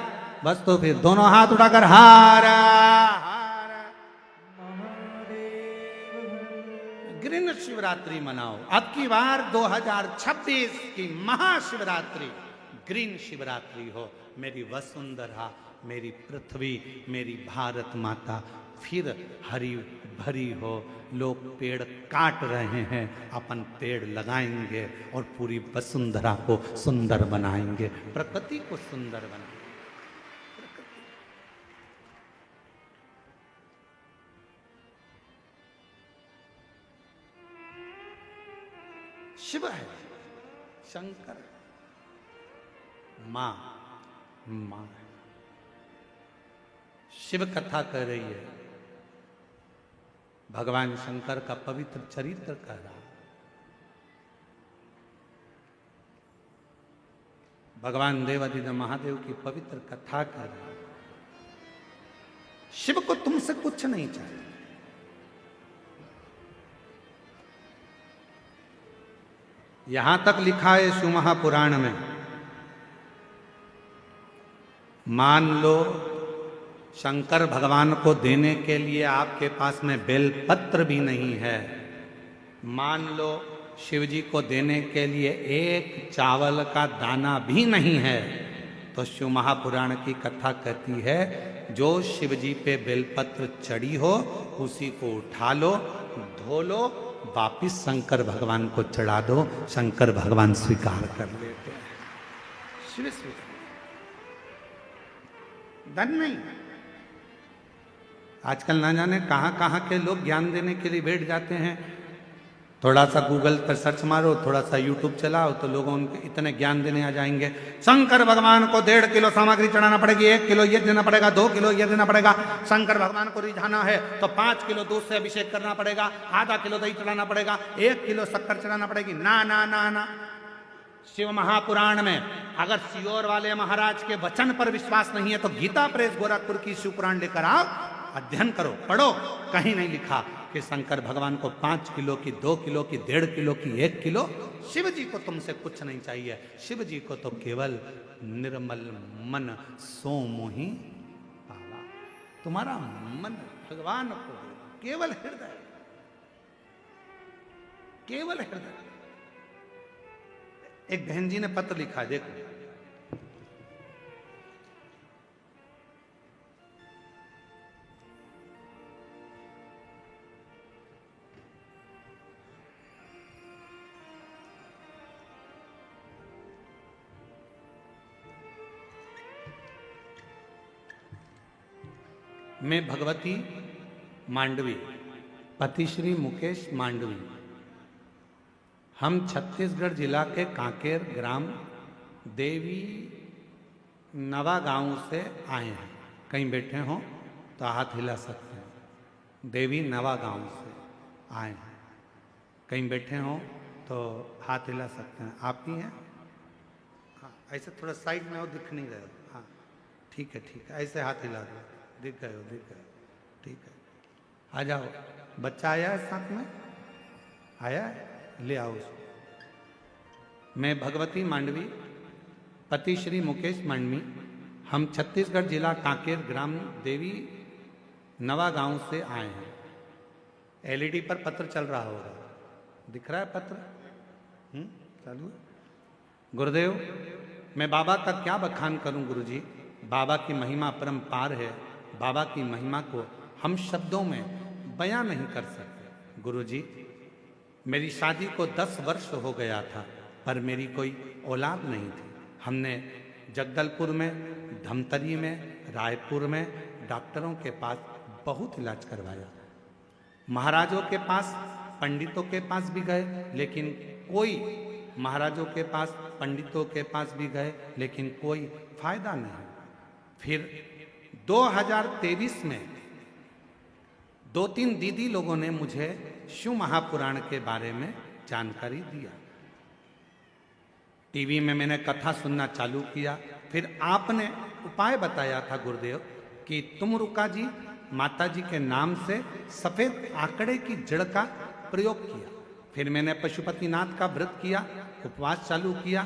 बस तो फिर दोनों हाथ उठाकर हारा हारा ग्रीन शिवरात्रि मनाओ। अब की बार 2026 की महाशिवरात्रि ग्रीन शिवरात्रि हो। मेरी वसुंधरा, मेरी पृथ्वी, मेरी भारत माता फिर हरी भरी हो। लोग पेड़ काट रहे हैं, अपन पेड़ लगाएंगे और पूरी वसुंधरा को सुंदर बनाएंगे, प्रकृति को सुंदर बनाएंगे। शिव है, शंकर, मां मां है। शिव कथा कर रही है, भगवान शंकर का पवित्र चरित्र कर रहा है। भगवान देवादिदेव महादेव की पवित्र कथा कर रहा है। शिव को तुमसे कुछ नहीं चाहिए। यहां तक लिखा है शिव महापुराण में, मान लो शंकर भगवान को देने के लिए आपके पास में बेलपत्र भी नहीं है, मान लो शिव जी को देने के लिए एक चावल का दाना भी नहीं है, तो शिव महापुराण की कथा कहती है जो शिव जी पे बेलपत्र चढ़ी हो उसी को उठा लो, धो लो, वापिस शंकर भगवान को चढ़ा दो, शंकर भगवान स्वीकार कर लेते हैं। शिव स्वीकार, धन नहीं। आजकल ना जाने कहां कहां के लोग ज्ञान देने के लिए बैठ जाते हैं। थोड़ा सा गूगल पर सर्च मारो, थोड़ा सा यूट्यूब चलाओ, तो लोग उनके इतने ज्ञान देने आ जाएंगे। शंकर भगवान को 1.5 किलो सामग्री चढ़ाना पड़ेगी, 1 किलो ये देना पड़ेगा, 2 किलो ये देना पड़ेगा। शंकर भगवान को रिझाना है तो 5 किलो दूध से अभिषेक करना पड़ेगा, आधा किलो दही चढ़ाना पड़ेगा, 1 किलो शक्कर चढ़ाना पड़ेगी। ना ना ना ना, शिव महापुराण में अगर सियोर वाले महाराज के वचन पर विश्वास नहीं है तो गीता प्रेस गोरखपुर की शिव पुराण लेकर आओ, अध्ययन करो, पढ़ो। कहीं नहीं लिखा कि शंकर भगवान को 5 किलो की, 2 किलो की, 1.5 किलो की, 1 किलो। शिव जी को तुमसे कुछ नहीं चाहिए। शिव जी को तो केवल निर्मल मन सो मोहि पावा। तुम्हारा मन भगवान को केवल हृदय, केवल हृदय। एक बहन जी ने पत्र लिखा, देखो, मैं भगवती मांडवी, पति श्री मुकेश मांडवी, हम छत्तीसगढ़ जिला के कांकेर ग्राम देवी नवा गांव से आए हैं। कहीं बैठे हों तो हाथ हिला सकते हैं। देवी नवा गांव से आए हैं, कहीं बैठे हों तो हाथ हिला सकते हैं। आप ही हैं? हाँ, ऐसे थोड़ा साइड में हो, दिख नहीं रहे हो। हाँ ठीक है, ठीक है, ऐसे हाथ हिला दो, दिख गए हो, दिख गए, ठीक है। आ जाओ, बच्चा आया है साथ में, आया है, ले आओ उसको। मैं भगवती मांडवी, पति श्री मुकेश मांडवी, हम छत्तीसगढ़ जिला कांकेर ग्राम देवी नवा गांव से आए हैं। एलईडी पर पत्र चल रहा होगा, दिख रहा है पत्र? चालू है। गुरुदेव, मैं बाबा का क्या बखान करूं गुरुजी, बाबा की महिमा परम्पार है। बाबा की महिमा को हम शब्दों में बयां नहीं कर सकते। गुरुजी, मेरी शादी को 10 वर्ष हो गया था, पर मेरी कोई औलाद नहीं थी। हमने जगदलपुर में, धमतरी में, रायपुर में डॉक्टरों के पास बहुत इलाज करवाया, महाराजों के पास, पंडितों के पास भी गए, लेकिन कोई महाराजों के पास, पंडितों के पास भी गए, लेकिन कोई फायदा नहीं। फिर 2023 में 2-3 दीदी लोगों ने मुझे शिव महापुराण के बारे में जानकारी दिया। टीवी में मैंने कथा सुनना चालू किया। फिर आपने उपाय बताया था गुरुदेव कि तुम रुका जी माता जी के नाम से सफेद आंकड़े की जड़ का प्रयोग किया। फिर मैंने पशुपतिनाथ का व्रत किया, उपवास चालू किया।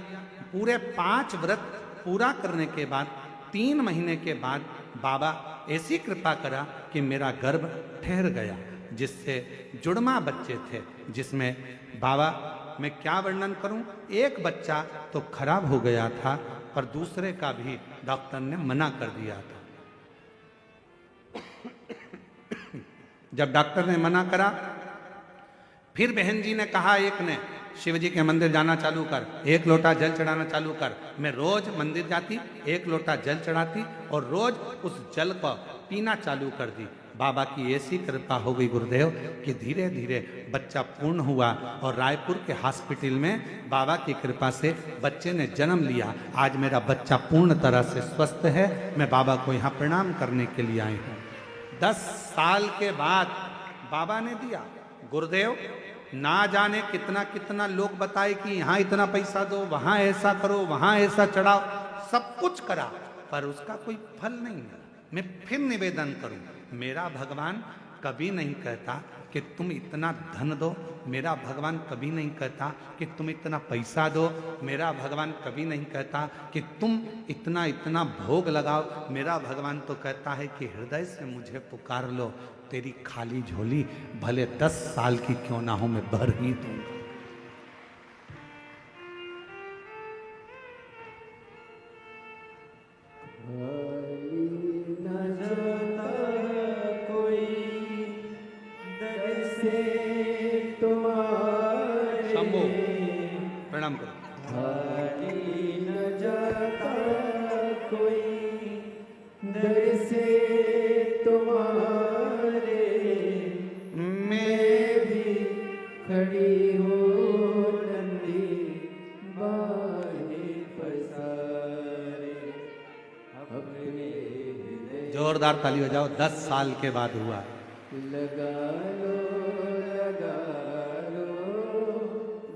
पूरे 5 व्रत पूरा करने के बाद 3 महीने के बाद बाबा ऐसी कृपा करा कि मेरा गर्भ ठहर गया, जिससे जुड़वा बच्चे थे, जिसमें बाबा मैं क्या वर्णन करूं, एक बच्चा तो खराब हो गया था पर दूसरे का भी डॉक्टर ने मना कर दिया था। जब डॉक्टर ने मना करा, फिर बहन जी ने कहा, एक ने, शिव जी के मंदिर जाना चालू कर, 1 लोटा जल चढ़ाना चालू कर। मैं रोज मंदिर जाती, 1 लोटा जल चढ़ाती और रोज उस जल को पीना चालू कर दी। बाबा की ऐसी कृपा हो गई गुरुदेव कि धीरे धीरे बच्चा पूर्ण हुआ और रायपुर के हॉस्पिटल में बाबा की कृपा से बच्चे ने जन्म लिया। आज मेरा बच्चा पूर्ण तरह से स्वस्थ है। मैं बाबा को यहाँ प्रणाम करने के लिए आई हूँ। 10 साल के बाद बाबा ने दिया। गुरुदेव ना जाने कितना कितना लोग बताए कि यहाँ इतना पैसा दो, वहाँ ऐसा करो, वहाँ ऐसा चढ़ाओ, सब कुछ करा पर उसका कोई फल नहीं है। मैं फिर निवेदन करूं, मेरा भगवान कभी नहीं कहता कि तुम इतना धन दो, मेरा भगवान कभी नहीं कहता कि तुम इतना पैसा दो, मेरा भगवान कभी नहीं कहता कि तुम इतना इतना भोग लगाओ। मेरा भगवान तो कहता है कि हृदय से मुझे पुकार लो, तेरी खाली झोली भले 10 साल की क्यों ना हो, मैं भर ही दूंगा। शंभो प्रणाम करो। न जाता कोई दर से तुम्हारे, मैं भी खड़ी हो नंदी बाहे पसारे। अपने जोरदार ताली बजाओ। 10 साल के बाद हुआ। लगा लो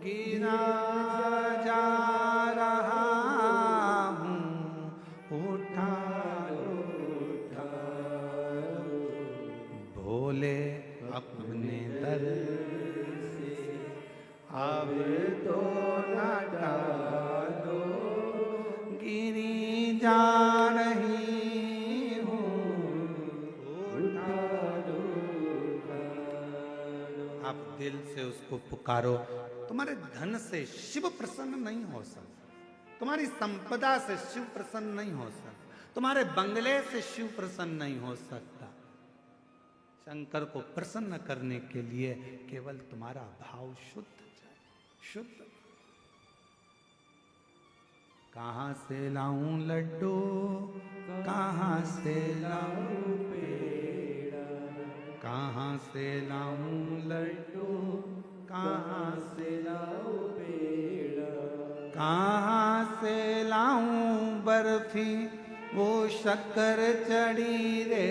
गिरा जा रहा हूँ, उठा लो भोले अपने दर से, अब तो न डालो, गिरी जा रही हूँ, उठा लो। आप दिल से उसको पुकारो। तुम्हारे धन से शिव प्रसन्न नहीं हो सकता, तुम्हारी संपदा से शिव प्रसन्न नहीं हो सकता, तुम्हारे बंगले से शिव प्रसन्न नहीं हो सकता। शंकर को प्रसन्न करने के लिए केवल तुम्हारा भाव शुद्ध चाहिए, शुद्ध। कहां से लाऊं लड्डू, कहां से लाऊं पेड़ा, कहां से लाऊं लड्डू, कहां से लाऊं पेड़ा, कहां से लाऊं बर्फी वो शक्कर चढ़ी रे,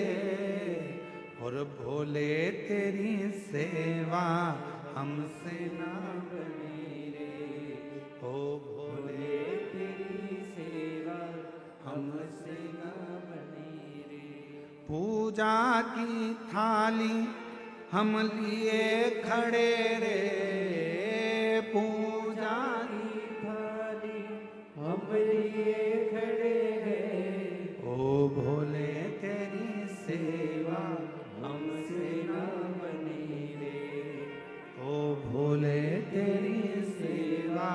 और भोले तेरी सेवा हमसे ना बनी रे, ओ भोले तेरी सेवा हमसे ना बनी रे। पूजा की थाली हम लिए खड़े रे, पूजा की थाली हम लिए खड़े हैं, ओ भोले तेरी सेवा हमसे ना बनी रे, ओ भोले तेरी सेवा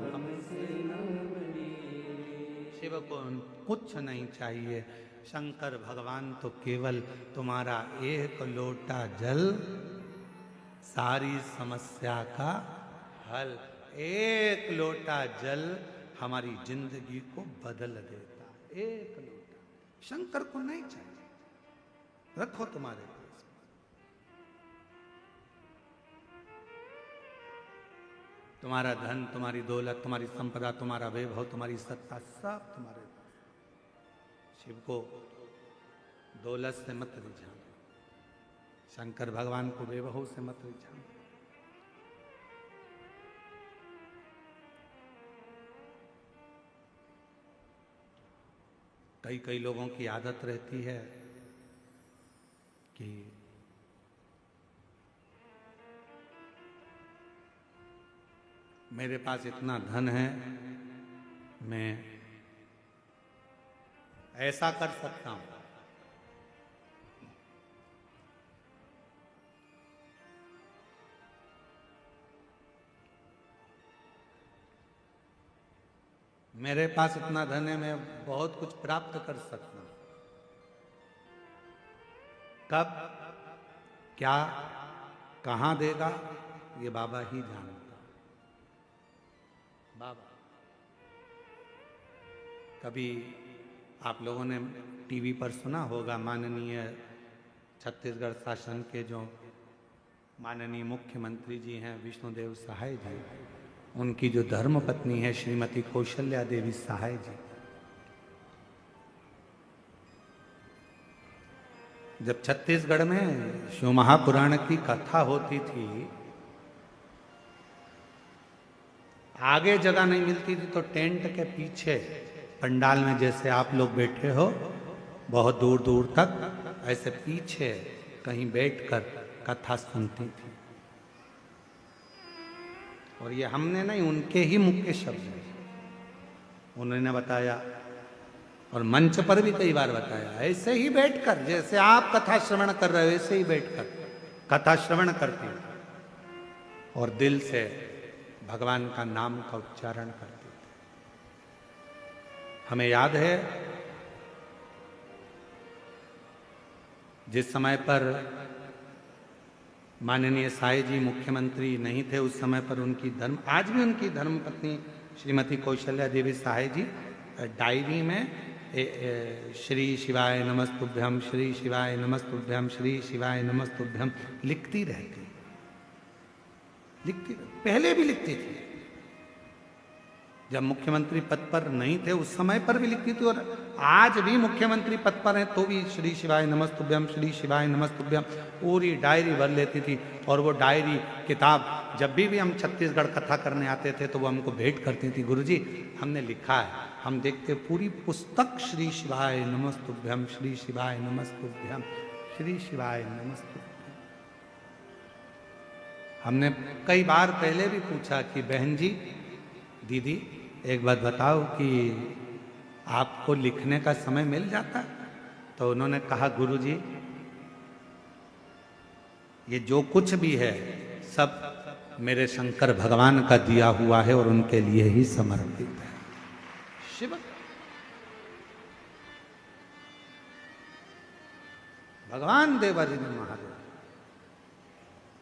हमसे ना बनी रे। शिव को कुछ नहीं चाहिए। शंकर भगवान तो केवल तुम्हारा 1 लोटा जल सारी समस्या का हल। 1 लोटा जल हमारी जिंदगी को बदल देता। 1 लोटा शंकर को नहीं चाहिए, रखो तुम्हारे पास। तुम्हारा धन, तुम्हारी दौलत, तुम्हारी संपदा, तुम्हारा वैभव, तुम्हारी सत्ता, सब तुम्हारे पास। शिव को दौलत से मत रिझाना, शंकर भगवान को वैभव से मत रिझाना। कई कई लोगों की आदत रहती है कि मेरे पास इतना धन है, मैं ऐसा कर सकता हूं। मेरे पास इतना धन है, मैं बहुत कुछ प्राप्त कर सकता हूं। कब, क्या, कहां देगा, ये बाबा ही जानता। बाबा, कभी आप लोगों ने टीवी पर सुना होगा, माननीय छत्तीसगढ़ शासन के जो माननीय मुख्यमंत्री जी हैं विष्णुदेव सहाय जी, उनकी जो धर्मपत्नी है श्रीमती कौशल्या देवी सहाय जी, जब छत्तीसगढ़ में शिव महापुराण की कथा होती थी, आगे जगह नहीं मिलती थी तो टेंट के पीछे पंडाल में जैसे आप लोग बैठे हो, बहुत दूर दूर तक ऐसे पीछे कहीं बैठकर कथा सुनती थी। और ये हमने नहीं, उनके ही मुख के शब्द हैं। उन्होंने बताया और मंच पर भी कई बार बताया, ऐसे ही बैठकर जैसे आप कथा श्रवण कर रहे हो, ऐसे ही बैठकर कथा श्रवण करती और दिल से भगवान का नाम का उच्चारण करती। हमें याद है जिस समय पर माननीय साई जी मुख्यमंत्री नहीं थे, उस समय पर उनकी आज भी उनकी धर्मपत्नी श्रीमती कौशल्या देवी सहाय जी डायरी में श्री शिवाय नमस्तुभ्यम, श्री शिवाय नमस्तुभ्यम, श्री शिवाय नमस्तुभ्यम लिखती रहती। पहले भी लिखती थी, जब मुख्यमंत्री पद पर नहीं थे उस समय पर भी लिखती थी, और आज भी मुख्यमंत्री पद पर है तो भी श्री शिवाय नमस्तुभ्यम, श्री शिवाय नमस्तुभ्यम पूरी डायरी भर लेती थी। और वो डायरी किताब जब भी हम छत्तीसगढ़ कथा करने आते थे तो वो हमको भेंट करती थी, गुरुजी हमने लिखा है। हम देखते पूरी पुस्तक श्री शिवाय नमस्तुभ्यम, श्री शिवाय नमस्तुभ्यम, श्री शिवाय नमस्तुभ्यम। हमने कई बार पहले भी पूछा कि बहन जी, दीदी एक बात बताओ कि आपको लिखने का समय मिल जाता? तो उन्होंने कहा, गुरुजी ये जो कुछ भी है सब मेरे शंकर भगवान का दिया हुआ है और उनके लिए ही समर्पित है। शिव भगवान देवादिदेव महादेव,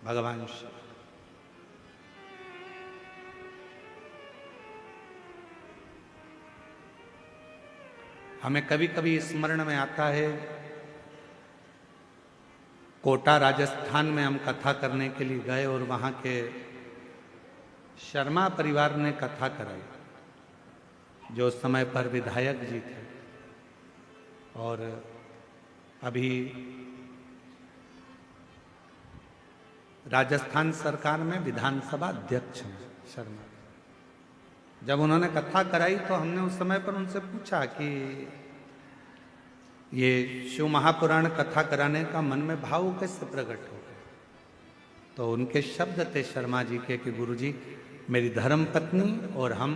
भगवान शिव। हमें कभी कभी स्मरण में आता है, कोटा राजस्थान में हम कथा करने के लिए गए और वहाँ के शर्मा परिवार ने कथा कराई, जो उस समय पर विधायक जी थे और अभी राजस्थान सरकार में विधानसभा अध्यक्ष हैं शर्मा। जब उन्होंने कथा कराई तो हमने उस समय पर उनसे पूछा कि ये शिव महापुराण कथा कराने का मन में भाव कैसे प्रकट हो गया? तो उनके शब्द थे शर्मा जी के कि गुरुजी मेरी धर्म पत्नी और हम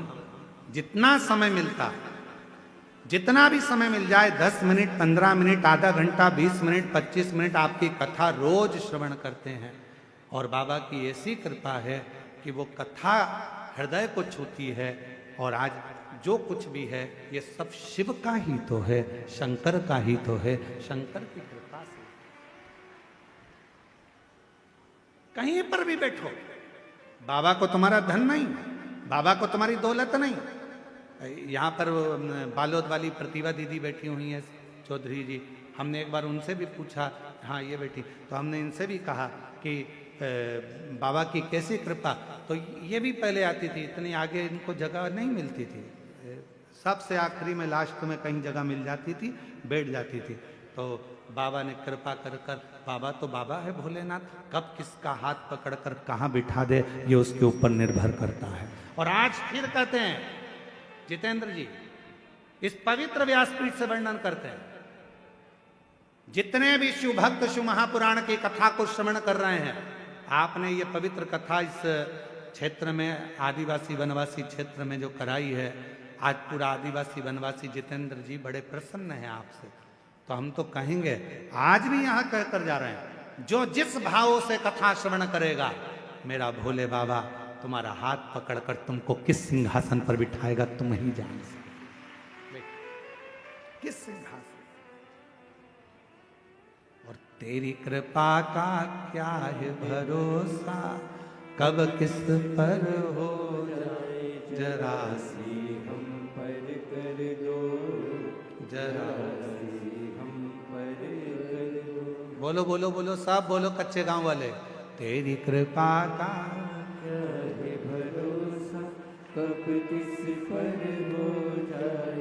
जितना समय मिलता, जितना भी समय मिल जाए, 10 मिनट, 15 मिनट, आधा घंटा, 20 मिनट, 25 मिनट आपकी कथा रोज श्रवण करते हैं। और बाबा की ऐसी कृपा है कि वो कथा हृदय को छूती है। और आज जो कुछ भी है ये सब शिव का ही तो है, शंकर का ही तो है, शंकर की कृपा से। कहीं पर भी बैठो, बाबा को तुम्हारा धन नहीं, बाबा को तुम्हारी दौलत नहीं। यहाँ पर बालोद वाली प्रतिभा दीदी बैठी हुई है, चौधरी जी, हमने एक बार उनसे भी पूछा, हाँ ये बैठी, तो हमने इनसे भी कहा कि बाबा की कैसी कृपा। तो ये भी पहले आती थी, इतनी आगे इनको जगह नहीं मिलती थी, सबसे आखिरी में लास्ट में कहीं जगह मिल जाती थी, बैठ जाती थी। तो बाबा ने कृपा कर कर, बाबा तो बाबा है भोलेनाथ, कब किसका हाथ पकड़कर कहाँ बिठा दे ये उसके ऊपर निर्भर करता है। और आज फिर कहते हैं जितेंद्र जी, इस पवित्र व्यासपीठ से वर्णन करते हैं, जितने भी शिव भक्त शिव महापुराण की कथा को श्रवण कर रहे हैं, आपने ये पवित्र कथा इस क्षेत्र में, आदिवासी वनवासी क्षेत्र में जो कराई है, आज पूरा आदिवासी वनवासी जितेंद्र जी बड़े प्रसन्न हैं आपसे। तो हम तो कहेंगे, आज भी यहां कहकर जा रहे हैं, जो जिस भाव से कथा श्रवण करेगा, मेरा भोले बाबा तुम्हारा हाथ पकड़कर तुमको किस सिंहासन पर बिठाएगा तुम ही जान सकते, किस सिंहासन। और तेरी कृपा का क्या है भरोसा, कब किस पर हो जाए जरा सी हम पर कर दो, जरा। हम पर कर दो। बोलो बोलो बोलो, सब बोलो कच्चे गांव वाले, तेरी कृपा का क्या है भरोसा, कब किस पर हो जाए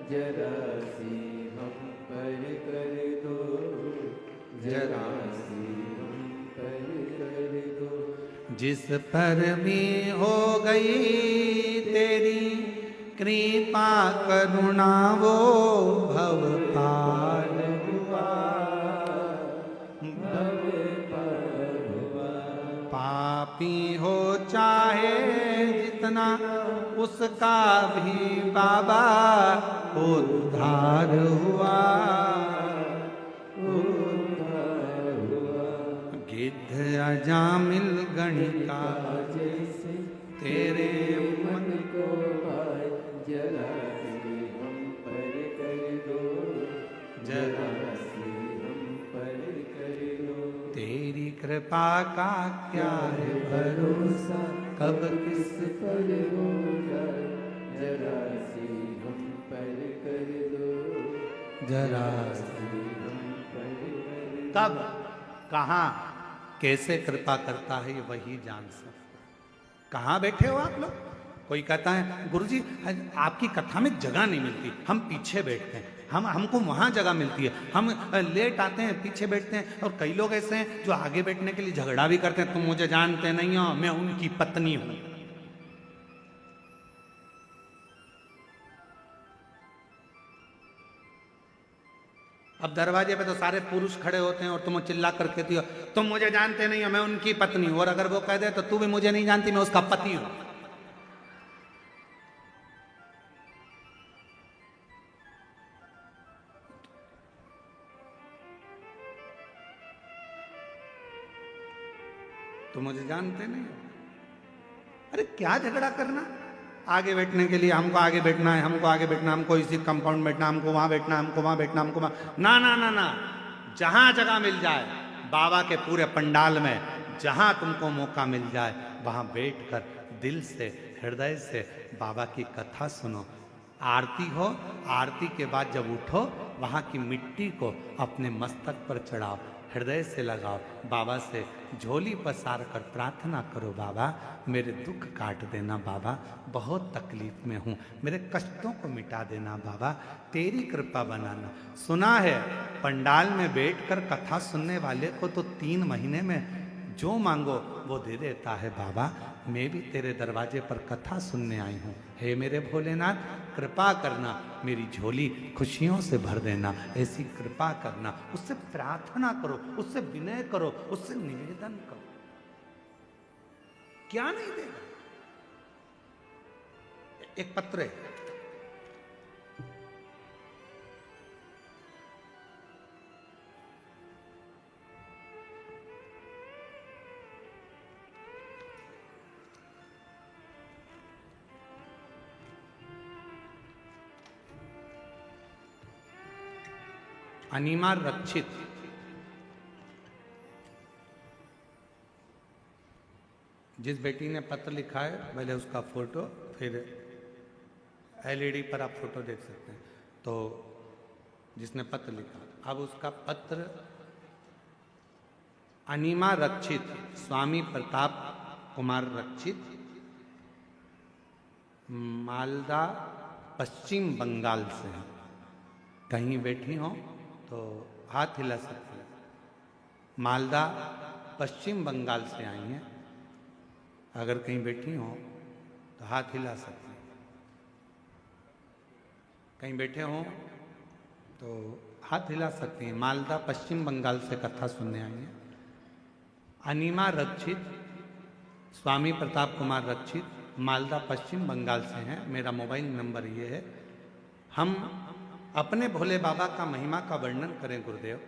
जरा सी हम पर कर दो, जरा सी हम पर कर दो। जिस पर भी हो गई तेरी कृपा करुणा वो भव पार हुआ, भव पार हुआ। पापी हो चाहे जितना उसका भी बाबा उद्धार हुआ, उद्धार हुआ। गिद्ध अजामिल गणिका जैसे तेरे मन को भाए जरा सी हम पर कर दो, जरा सी हम पर कर दो। तेरी कृपा का क्या है भरोसा, कब किस पर हो जाए जरा सी हम पर कर दो, जरा सी हम पर कर दो। कब कहाँ कैसे कृपा करता है ये वही जान सकता। कहाँ बैठे हो आप लोग? कोई कहता है गुरुजी आपकी कथा में जगह नहीं मिलती, हम पीछे बैठते हैं, हमको वहाँ जगह मिलती है, हम लेट आते हैं पीछे बैठते हैं। और कई लोग ऐसे हैं जो आगे बैठने के लिए झगड़ा भी करते हैं, तुम मुझे जानते नहीं हो, मैं उनकी पत्नी हूं। अब दरवाजे पे तो सारे पुरुष खड़े होते हैं और तुम चिल्ला कर कहती हो तुम मुझे जानते नहीं हो, मैं उनकी पत्नी हूं। और अगर वो कह दे तो तू भी मुझे नहीं जानती, मैं उसका पति हूं। तुम मुझे जानते नहीं हो, अरे क्या झगड़ा करना। आगे बैठने के लिए हमको आगे बैठना है, हमको आगे बैठना, हमको इसी कंपाउंड बैठना, हमको वहां बैठना, हमको वहां बैठना, हमको वहां, ना ना ना ना, जहां जगह मिल जाए बाबा के पूरे पंडाल में, जहां तुमको मौका मिल जाए वहां बैठकर दिल से हृदय से बाबा की कथा सुनो। आरती हो, आरती के बाद जब उठो वहां की मिट्टी को अपने मस्तक पर चढ़ाओ, हृदय से लगाओ, बाबा से झोली पसार कर प्रार्थना करो, बाबा मेरे दुख काट देना, बाबा बहुत तकलीफ में हूँ, मेरे कष्टों को मिटा देना, बाबा तेरी कृपा बनाना। सुना है पंडाल में बैठकर कथा सुनने वाले को तो 3 महीने में जो मांगो वो दे देता है। बाबा मैं भी तेरे दरवाजे पर कथा सुनने आई हूँ, हे मेरे भोलेनाथ कृपा करना, मेरी झोली खुशियों से भर देना, ऐसी कृपा करना। उससे प्रार्थना करो, उससे विनय करो, उससे निवेदन करो, क्या नहीं देगा। एक पत्र है, अनिमा रक्षित, जिस बेटी ने पत्र लिखा है पहले उसका फोटो, फिर एलईडी पर आप फोटो देख सकते हैं। तो जिसने पत्र लिखा, अब उसका पत्र अनिमा रक्षित, स्वामी प्रताप कुमार रक्षित, मालदा पश्चिम बंगाल से हैं। कहीं बैठी हो तो हाथ हिला सकती है। मालदा पश्चिम बंगाल से आई हैं। अगर कहीं बैठी हो तो हाथ हिला सकती हैं। कहीं बैठे हो तो हाथ हिला सकती हैं। मालदा पश्चिम बंगाल से कथा सुनने आई हैं। अनिमा रक्षित, स्वामी प्रताप कुमार रक्षित, मालदा पश्चिम बंगाल से हैं। मेरा मोबाइल नंबर ये है। हम अपने भोले बाबा का महिमा का वर्णन करें गुरुदेव।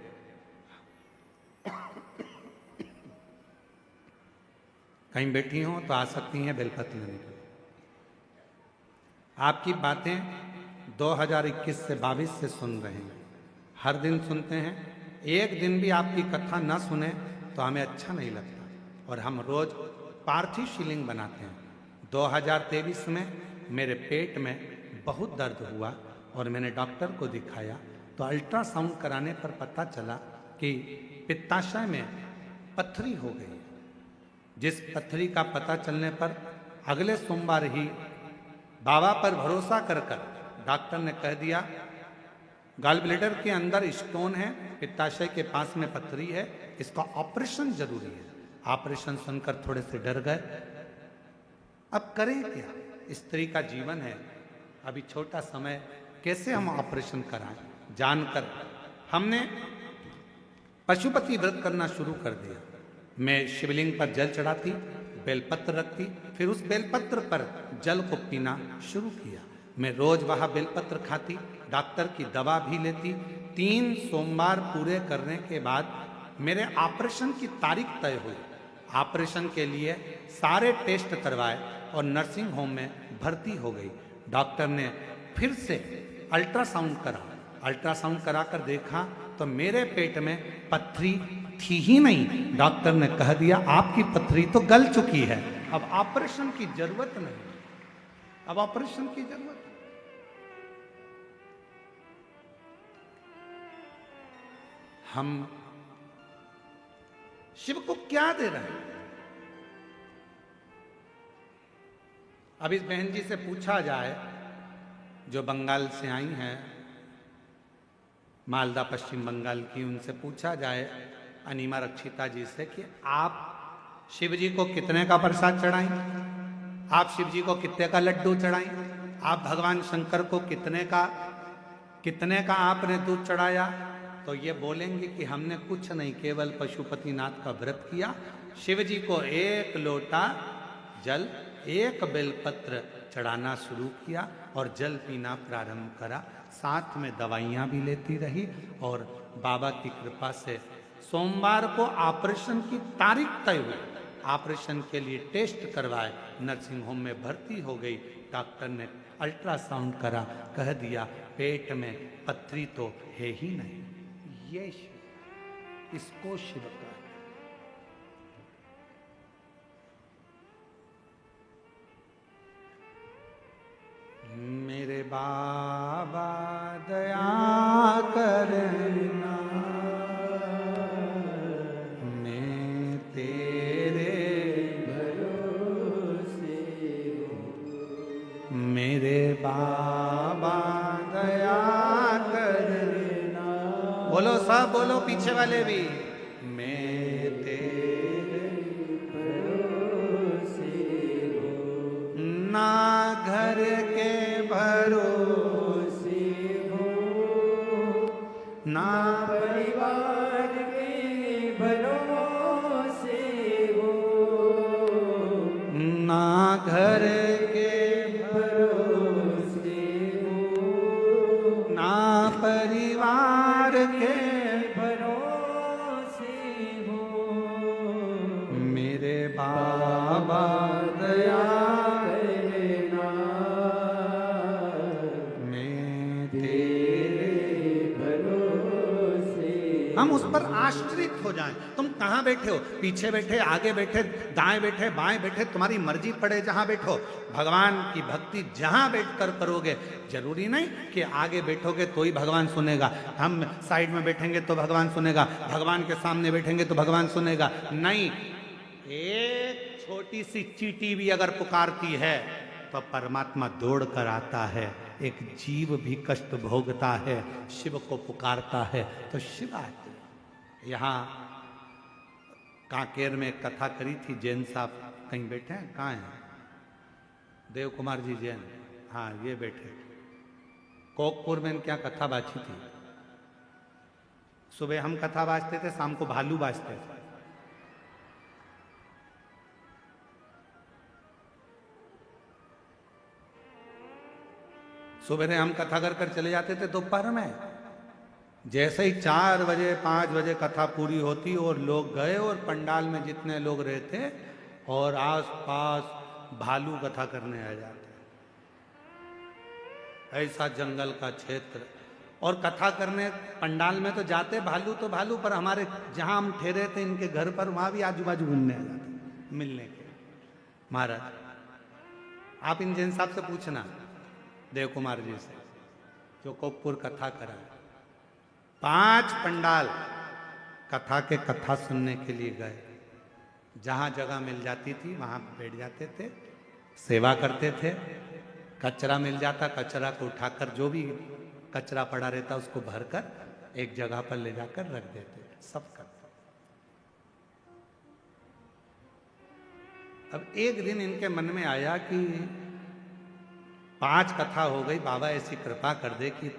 कहीं बैठी हो तो आ सकती हैं बेलपत्र लेने के लिए। आपकी बातें 2021 से 22 से सुन रहे हैं, हर दिन सुनते हैं। एक दिन भी आपकी कथा ना सुने तो हमें अच्छा नहीं लगता। और हम रोज पार्थिव शिवलिंग बनाते हैं। 2023 में मेरे पेट में बहुत दर्द हुआ और मैंने डॉक्टर को दिखाया तो अल्ट्रासाउंड कराने पर पता चला कि पित्ताशय में पथरी हो गई। जिस पथरी का पता चलने पर अगले सोमवार ही बाबा पर भरोसा कर डॉक्टर ने कह दिया गॉल ब्लैडर के अंदर स्टोन है, पित्ताशय के पास में पथरी है, इसका ऑपरेशन जरूरी है। ऑपरेशन सुनकर थोड़े से डर गए। अब करें क्या? स्त्री का जीवन है, अभी छोटा समय, कैसे हम ऑपरेशन कराएं? जानकर हमने पशुपति व्रत करना शुरू कर दिया। मैं शिवलिंग पर जल चढ़ाती, बेलपत्र रखती, फिर उस बेलपत्र पर जल को पीना शुरू किया। मैं रोज वहां बेलपत्र खाती, डॉक्टर की दवा भी लेती। 3 सोमवार पूरे करने के बाद मेरे ऑपरेशन की तारीख तय हुई। ऑपरेशन के लिए सारे टेस्ट करवाए और नर्सिंग होम में भर्ती हो गई। डॉक्टर ने फिर से अल्ट्रासाउंड करा। अल्ट्रासाउंड कराकर देखा तो मेरे पेट में पथरी थी ही नहीं। डॉक्टर ने कह दिया आपकी पथरी तो गल चुकी है, अब ऑपरेशन की जरूरत नहीं, अब ऑपरेशन की जरूरत नहीं। हम शिव को क्या दे रहे हैं? अब इस बहन जी से पूछा जाए जो बंगाल से आई हैं, मालदा पश्चिम बंगाल की, उनसे पूछा जाए अनिमा रक्षिता जी से कि आप शिव जी को कितने का प्रसाद चढ़ाएं, आप शिव जी को कितने का लड्डू चढ़ाएं, आप भगवान शंकर को कितने का आपने दूध चढ़ाया, तो ये बोलेंगे कि हमने कुछ नहीं, केवल पशुपतिनाथ का व्रत किया। शिव जी को 1 लोटा जल, 1 बेलपत्र चढ़ाना शुरू किया और जल पीना प्रारंभ करा। साथ में दवाइयाँ भी लेती रही और बाबा की कृपा से सोमवार को ऑपरेशन की तारीख तय हुई। ऑपरेशन के लिए टेस्ट करवाए, नर्सिंग होम में भर्ती हो गई। डॉक्टर ने अल्ट्रासाउंड करा, कह दिया पेट में पथरी तो है ही नहीं। ये शिव, इसको शिव का मेरे बाबा दया करना, मैं तेरे भरोसे हूँ। मेरे बाबा दया करना। बोलो सब बोलो, पीछे वाले भी। मैं तेरे भरोसे हूँ। ना घर के भरोसे हूँ, ना परिवार के भरोसे हूँ, ना घर के भरोसे हूँ, ना परिवार के भरोसे हूँ। मेरे बाबा दया करना, मैं तेरे भरोसे हम उस पर आश्रित हो हो जाएं। तुम कहाँ बैठे हो, पीछे बैठे, आगे बैठे, दाएं बैठे, बाएं बैठे, तुम्हारी मर्जी पड़े जहां बैठो। भगवान की भक्ति जहां बैठकर करोगे, जरूरी नहीं कि आगे बैठोगे तो ही भगवान सुनेगा, हम साइड में बैठेंगे तो भगवान सुनेगा, भगवान के सामने बैठेंगे तो भगवान सुनेगा। नहीं, एक छोटी सी चींटी भी अगर पुकारती है तो परमात्मा दौड़ कर आता है। एक जीव भी कष्ट भोगता है, शिव को पुकारता है तो शिव आते हैं। यहाँ कांकेर में एक कथा करी थी, जैन साहब कहीं बैठे हैं, कहाँ हैं? देव कुमार जी जैन, हाँ ये बैठे। कोकपुर में क्या कथा बाजी थी। सुबह हम कथा बाजते थे, शाम को भालू बाजते थे। सुबह हम कथा कर चले जाते थे दोपहर में। जैसे ही 4 बजे 5 बजे कथा पूरी होती और लोग गए, और पंडाल में जितने लोग रहते और आस-पास भालू कथा करने आ जाते। ऐसा जंगल का क्षेत्र, और कथा करने पंडाल में तो जाते भालू तो भालू, पर हमारे जहां हम ठहरे थे इनके घर पर, वहां भी आजू बाजू घूमने आ जाते मिलने के। महाराज आप इन जैन साहब से पूछना, देव कुमार जी से, जो कोकपुर कथा करा, 5 पंडाल कथा के कथा सुनने के लिए गए। जहां जगह मिल जाती थी वहां बैठ जाते थे, सेवा करते थे। कचरा मिल जाता, कचरा को उठाकर, जो भी कचरा पड़ा रहता उसको भरकर एक जगह पर ले जाकर रख देते, सब करते। अब एक दिन इनके मन में आया कि 5 कथा हो गई, बाबा ऐसी कृपा कर दे कि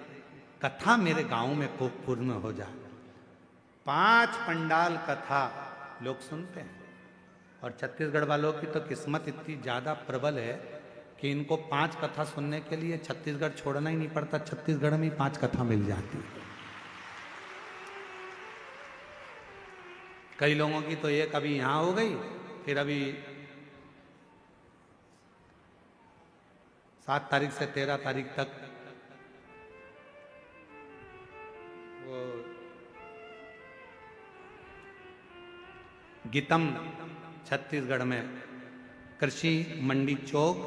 कथा मेरे गांव में कोकपुर में हो जाए। 5 पंडाल कथा लोग सुनते हैं, और छत्तीसगढ़ वालों की तो किस्मत इतनी ज्यादा प्रबल है कि इनको 5 कथा सुनने के लिए छत्तीसगढ़ छोड़ना ही नहीं पड़ता, छत्तीसगढ़ में ही 5 कथा मिल जाती है। कई लोगों की तो एक अभी यहां हो गई, फिर अभी 7 तारीख से 13 तारीख तक वो गीतम छत्तीसगढ़ में कृषि मंडी चौक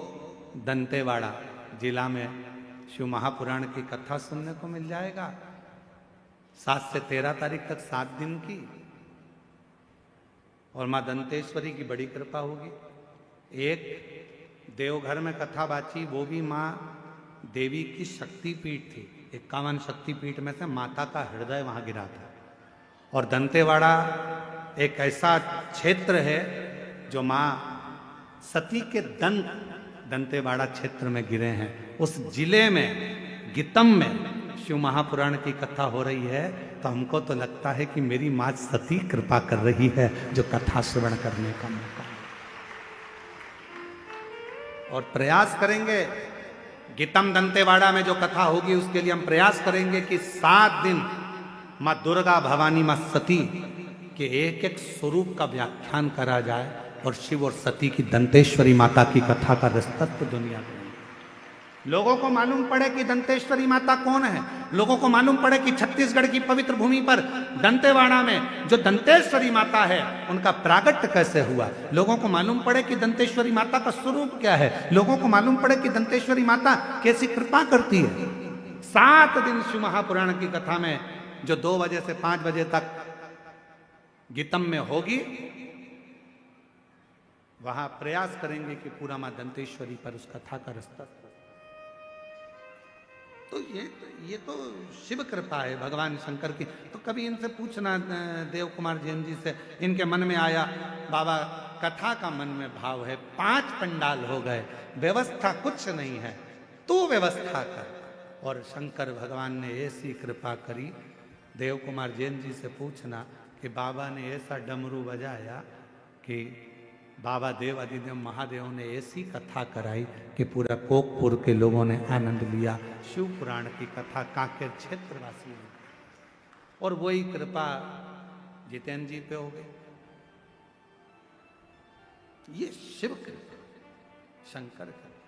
दंतेवाड़ा जिला में शिव महापुराण की कथा सुनने को मिल जाएगा। 7 से 13 तारीख तक 7 दिन की, और मां दंतेश्वरी की बड़ी कृपा होगी। एक देवघर में कथा बाची, वो भी माँ देवी की शक्तिपीठ थी, 51 शक्तिपीठ में से माता का हृदय वहां गिरा था। और दंतेवाड़ा एक ऐसा क्षेत्र है जो माँ सती के दंत दंतेवाड़ा क्षेत्र में गिरे हैं। उस जिले में गीतम में शिव महापुराण की कथा हो रही है, तो हमको तो लगता है कि मेरी माँ सती कृपा कर रही है, जो कथा श्रवण करने का मौका। और प्रयास करेंगे, गीतम दंतेवाड़ा में जो कथा होगी उसके लिए हम प्रयास करेंगे कि 7 दिन माँ दुर्गा, भवानी, माँ सती के एक एक स्वरूप का व्याख्यान करा जाए, और शिव और सती की दंतेश्वरी माता की कथा का रसतत्व दुनिया में लोगों को मालूम पड़े कि दंतेश्वरी माता कौन है। लोगों को मालूम पड़े कि छत्तीसगढ़ की पवित्र भूमि पर दंतेवाड़ा में जो दंतेश्वरी माता है उनका प्रागट्य कैसे हुआ। लोगों को मालूम पड़े कि दंतेश्वरी माता का स्वरूप क्या है। लोगों को मालूम पड़े कि दंतेश्वरी माता कैसी कृपा करती है। 7 दिन शिव महापुराण की कथा में, जो 2 बजे से 5 बजे तक गीतम में होगी, वहां प्रयास करेंगे कि पूरा मां दंतेश्वरी पर उस कथा का रस्तत्व। तो ये तो शिव कृपा है भगवान शंकर की। तो कभी इनसे पूछना, देव कुमार जैन जी से, इनके मन में आया बाबा कथा का मन में भाव है, 5 पंडाल हो गए, व्यवस्था कुछ नहीं है, तू व्यवस्था कर। और शंकर भगवान ने ऐसी कृपा करी, देव कुमार जैन जी से पूछना कि बाबा ने ऐसा डमरू बजाया कि बाबा देव अधिदेव महादेव ने ऐसी कथा कराई कि पूरा कोकपुर के लोगों ने आनंद लिया। शिव पुराण की कथा कांकेर क्षेत्रवासियों ने, और वही कृपा जितेंद्र जी पे हो गई। ये शिव कृपा, शंकर कृपा।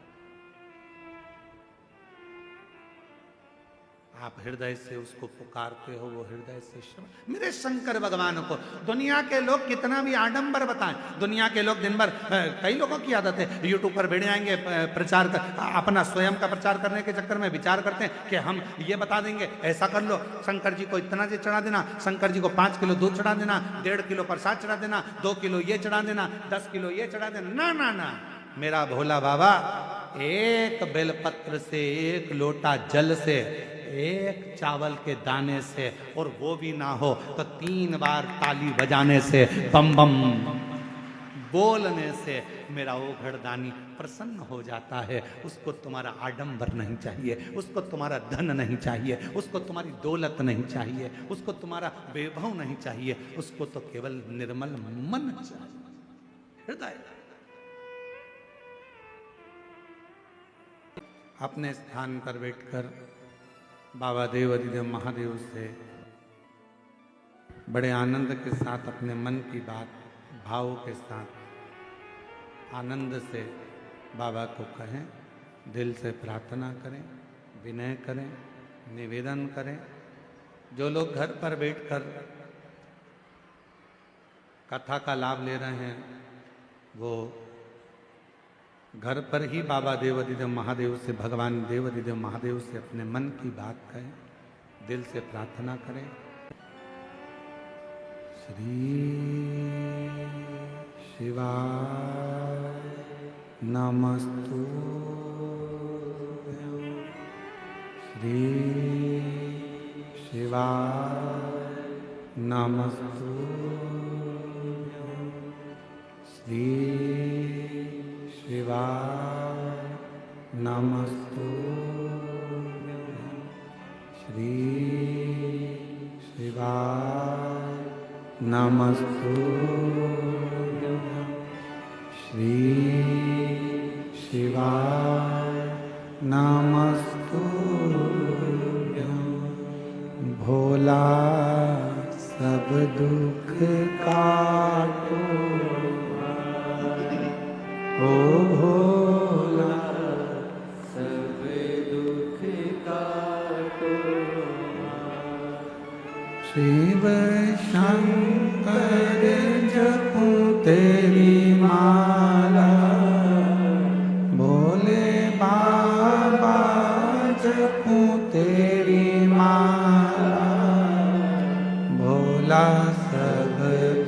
आप हृदय से उसको पुकारते हो, वो हृदय से मेरे शंकर भगवान को। दुनिया के लोग कितना भी आडंबर बताएं, दुनिया के लोग दिन भर, कई लोगों की आदत है यूट्यूब पर भिड़ आएंगे, प्रचार कर, अपना स्वयं का प्रचार करने के चक्कर में विचार करते हैं कि हम ये बता देंगे, ऐसा कर लो, शंकर जी को इतना जी चढ़ा देना, शंकर जी को 5 किलो दूध चढ़ा देना, 1.5 किलो प्रसाद चढ़ा देना, 2 किलो ये चढ़ा देना, 10 किलो ये चढ़ा देना। ना ना ना, मेरा भोला बाबा एक बेलपत्र से, एक लोटा जल से, एक चावल के दाने से, और वो भी ना हो तो 3 बार ताली बजाने से, बम बम बोलने से मेरा वो घरदानी प्रसन्न हो जाता है। उसको तुम्हारा आडंबर नहीं चाहिए, उसको तुम्हारा धन नहीं चाहिए, उसको तुम्हारी दौलत नहीं चाहिए, उसको तुम्हारा वैभव नहीं चाहिए, उसको तो केवल निर्मल मन चाहिए, हृदय। अपने स्थान पर बैठकर बाबा देव अधिदेव महादेव से बड़े आनंद के साथ अपने मन की बात भाव के साथ आनंद से बाबा को कहें, दिल से प्रार्थना करें, विनय करें, निवेदन करें। जो लोग घर पर बैठकर कथा का लाभ ले रहे हैं वो घर पर ही बाबा देव अधिदेव महादेव से, भगवान देव अधिदेव महादेव से अपने मन की बात कहें, दिल से प्रार्थना करें। श्री शिवाय नमस्तु, श्री शिवाय नमस्तु, श्री शिवाय नमस्तु, श्री शिवाय नमस्तु, श्री शिवाय नमस्तु। भोला सब दुख काटो, ओ भोला सब दुख काटो, शिव शंकर जपूं तेरी माला, भोले बाबा जपूं तेरी माला, भोला सब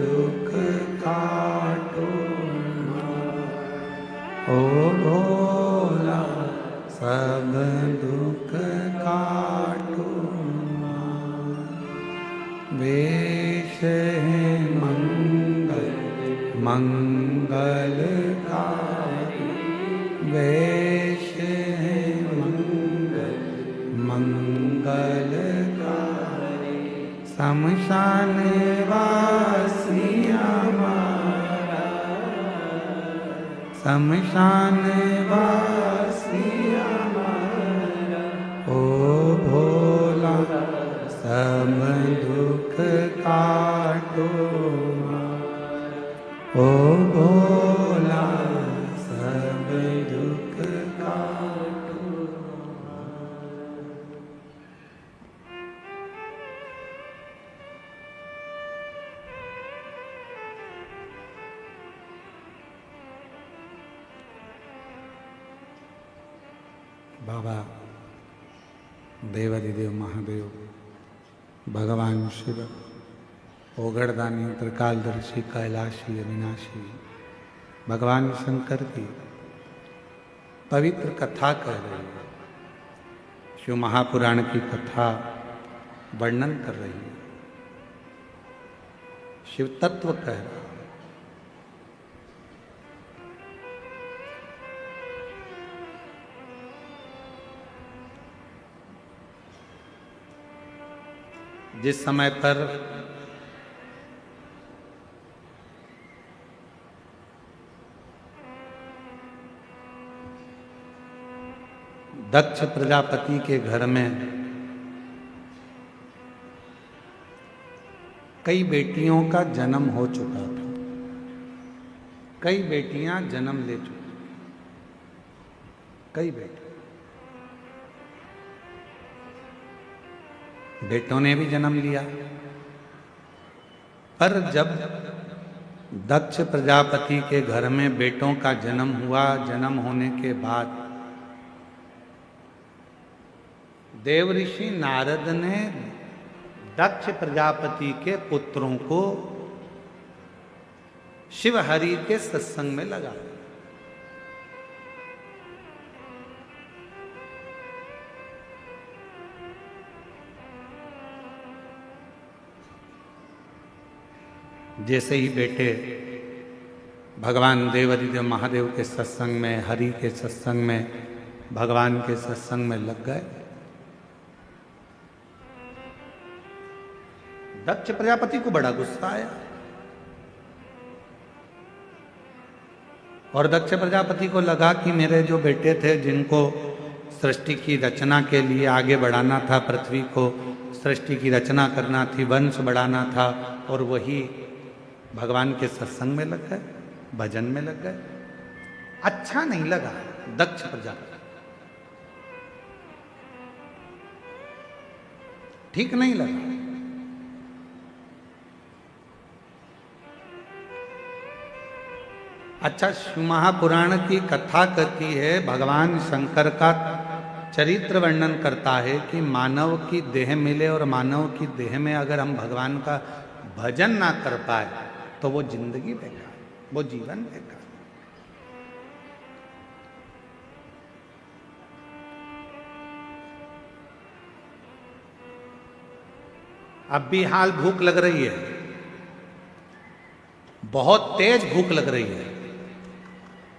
दुख काटो, ओ भोला सब दुख काटो। वेश है मंगल मंगलकारी, वेश है मंगल मंगलकारी, शमशान वासी हमारा, शमशान वासी हमारा, ओ भोला सब दुख काटो, ओ भोला सब दुख काटो। बाबा देवाधिदेव महादेव, भगवान शिव, ओगड़दानी, त्रिकालदर्शी, कैलाशी, अविनाशी, भगवान शंकर की पवित्र कथा कह रही है। शिव महापुराण की कथा वर्णन कर रही है, शिव तत्व कह रहा है। जिस समय पर दक्ष प्रजापति के घर में कई बेटियों का जन्म हो चुका था, कई बेटियां जन्म ले चुकी, कई बेटी। बेटों ने भी जन्म लिया। पर जब दक्ष प्रजापति के घर में बेटों का जन्म हुआ, जन्म होने के बाद देवऋषि नारद ने दक्ष प्रजापति के पुत्रों को शिव हरि के सत्संग में लगाया। जैसे ही बेटे भगवान देवाधिदेव महादेव के सत्संग में, हरि के सत्संग में, भगवान के सत्संग में लग गए, दक्ष प्रजापति को बड़ा गुस्सा आया। और दक्ष प्रजापति को लगा कि मेरे जो बेटे थे, जिनको सृष्टि की रचना के लिए आगे बढ़ाना था, पृथ्वी को सृष्टि की रचना करना थी, वंश बढ़ाना था, और वही भगवान के सत्संग में लग गए, भजन में लग गए। अच्छा नहीं लगा दक्ष प्रजापति, ठीक नहीं लगा। अच्छा, शिव महापुराण की कथा कहती है, भगवान शंकर का चरित्र वर्णन करता है कि मानव की देह मिले और मानव की देह में अगर हम भगवान का भजन ना कर पाए तो वो जिंदगी बेकार, वो जीवन बेकार। अब भी हाल भूख लग रही है, बहुत तेज भूख लग रही है,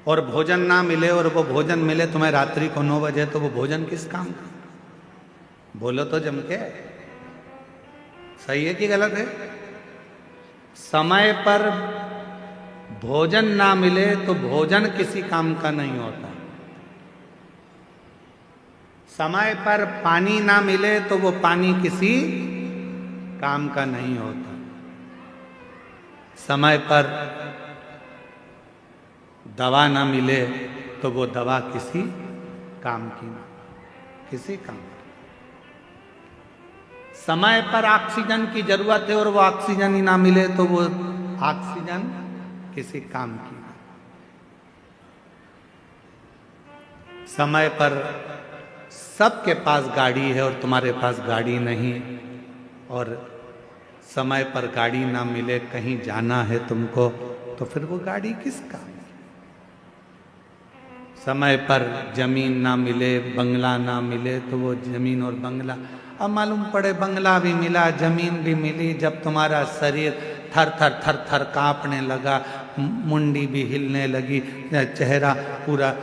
और भोजन ना मिले, और वो भोजन मिले तुम्हें रात्रि को 9 बजे, तो वो भोजन किस काम का? बोलो तो जम के, सही है कि गलत है? समय पर भोजन ना मिले तो भोजन किसी काम का नहीं होता। समय पर पानी ना मिले तो वो पानी किसी काम का नहीं होता। समय पर दवा ना मिले तो वो दवा किसी काम की ना, किसी काम की। समय पर ऑक्सीजन की जरूरत है और वो ऑक्सीजन ही ना मिले तो वो ऑक्सीजन किसी काम की ना। समय पर सबके पास गाड़ी है और तुम्हारे पास गाड़ी नहीं, और समय पर गाड़ी ना मिले, कहीं जाना है तुमको, तो फिर वो गाड़ी किस काम? समय पर जमीन ना मिले, बंगला ना मिले, तो वो जमीन और बंगला, अब मालूम पड़े बंगला भी मिला, जमीन भी मिली, जब तुम्हारा शरीर थर थर थर थर कांपने लगा, मुंडी भी हिलने लगी, चेहरा पूरा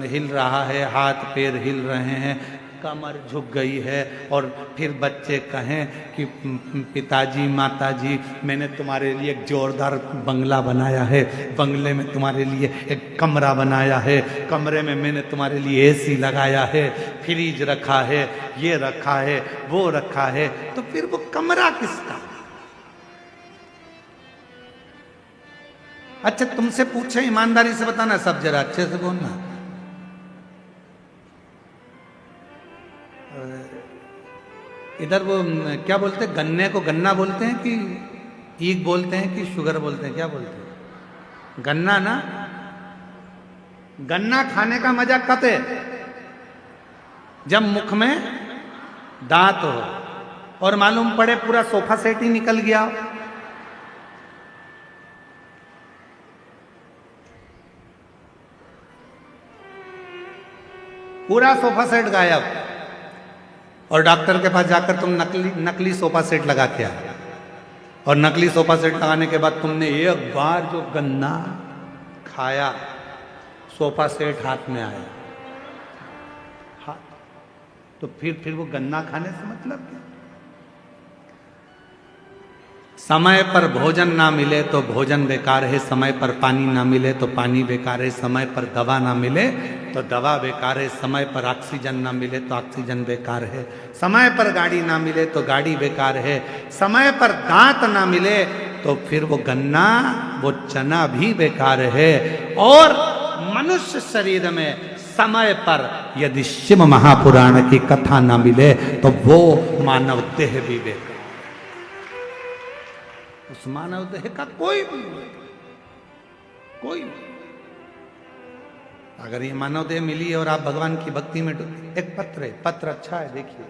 हिल रहा है, हाथ पैर हिल रहे हैं, कमर झुक गई है, और फिर बच्चे कहें कि पिताजी माताजी मैंने तुम्हारे लिए एक जोरदार बंगला बनाया है, बंगले में तुम्हारे लिए एक कमरा बनाया है, कमरे में मैंने तुम्हारे लिए एसी लगाया है, फ्रिज रखा है, ये रखा है, वो रखा है, तो फिर वो कमरा किसका? अच्छा तुमसे पूछे, ईमानदारी से बताना, सब जरा अच्छे से बोलना। इधर वो क्या बोलते हैं, गन्ने को गन्ना बोलते हैं कि ईख बोलते हैं कि शुगर बोलते हैं, क्या बोलते हैं? गन्ना ना। गन्ना खाने का मजा कब है? जब मुख में दांत हो और मालूम पड़े पूरा सोफा सेट ही निकल गया। पूरा सोफा सेट गायब, और डॉक्टर के पास जाकर तुम नकली सोफा सेट लगा के आए, और नकली सोफा सेट लगाने के बाद तुमने एक बार जो गन्ना खाया, सोफा सेट हाथ में आया, हाँ, तो फिर वो गन्ना खाने से मतलब क्या? समय पर भोजन ना मिले तो भोजन बेकार है, समय पर पानी ना मिले तो पानी बेकार है, समय पर दवा ना मिले तो दवा बेकार है, समय पर ऑक्सीजन ना मिले तो ऑक्सीजन बेकार है, समय पर गाड़ी ना मिले तो गाड़ी बेकार है, समय पर दांत ना मिले तो फिर वो गन्ना, वो चना भी बेकार है। और मनुष्य शरीर में समय पर यदि शिव महापुराण की कथा ना मिले तो वो मानव देह विवेक, उस मानव देह का कोई भी कोई नहीं। अगर ये मानव देह मिली और आप भगवान की भक्ति में एक पत्र है, पत्र अच्छा है, देखिए।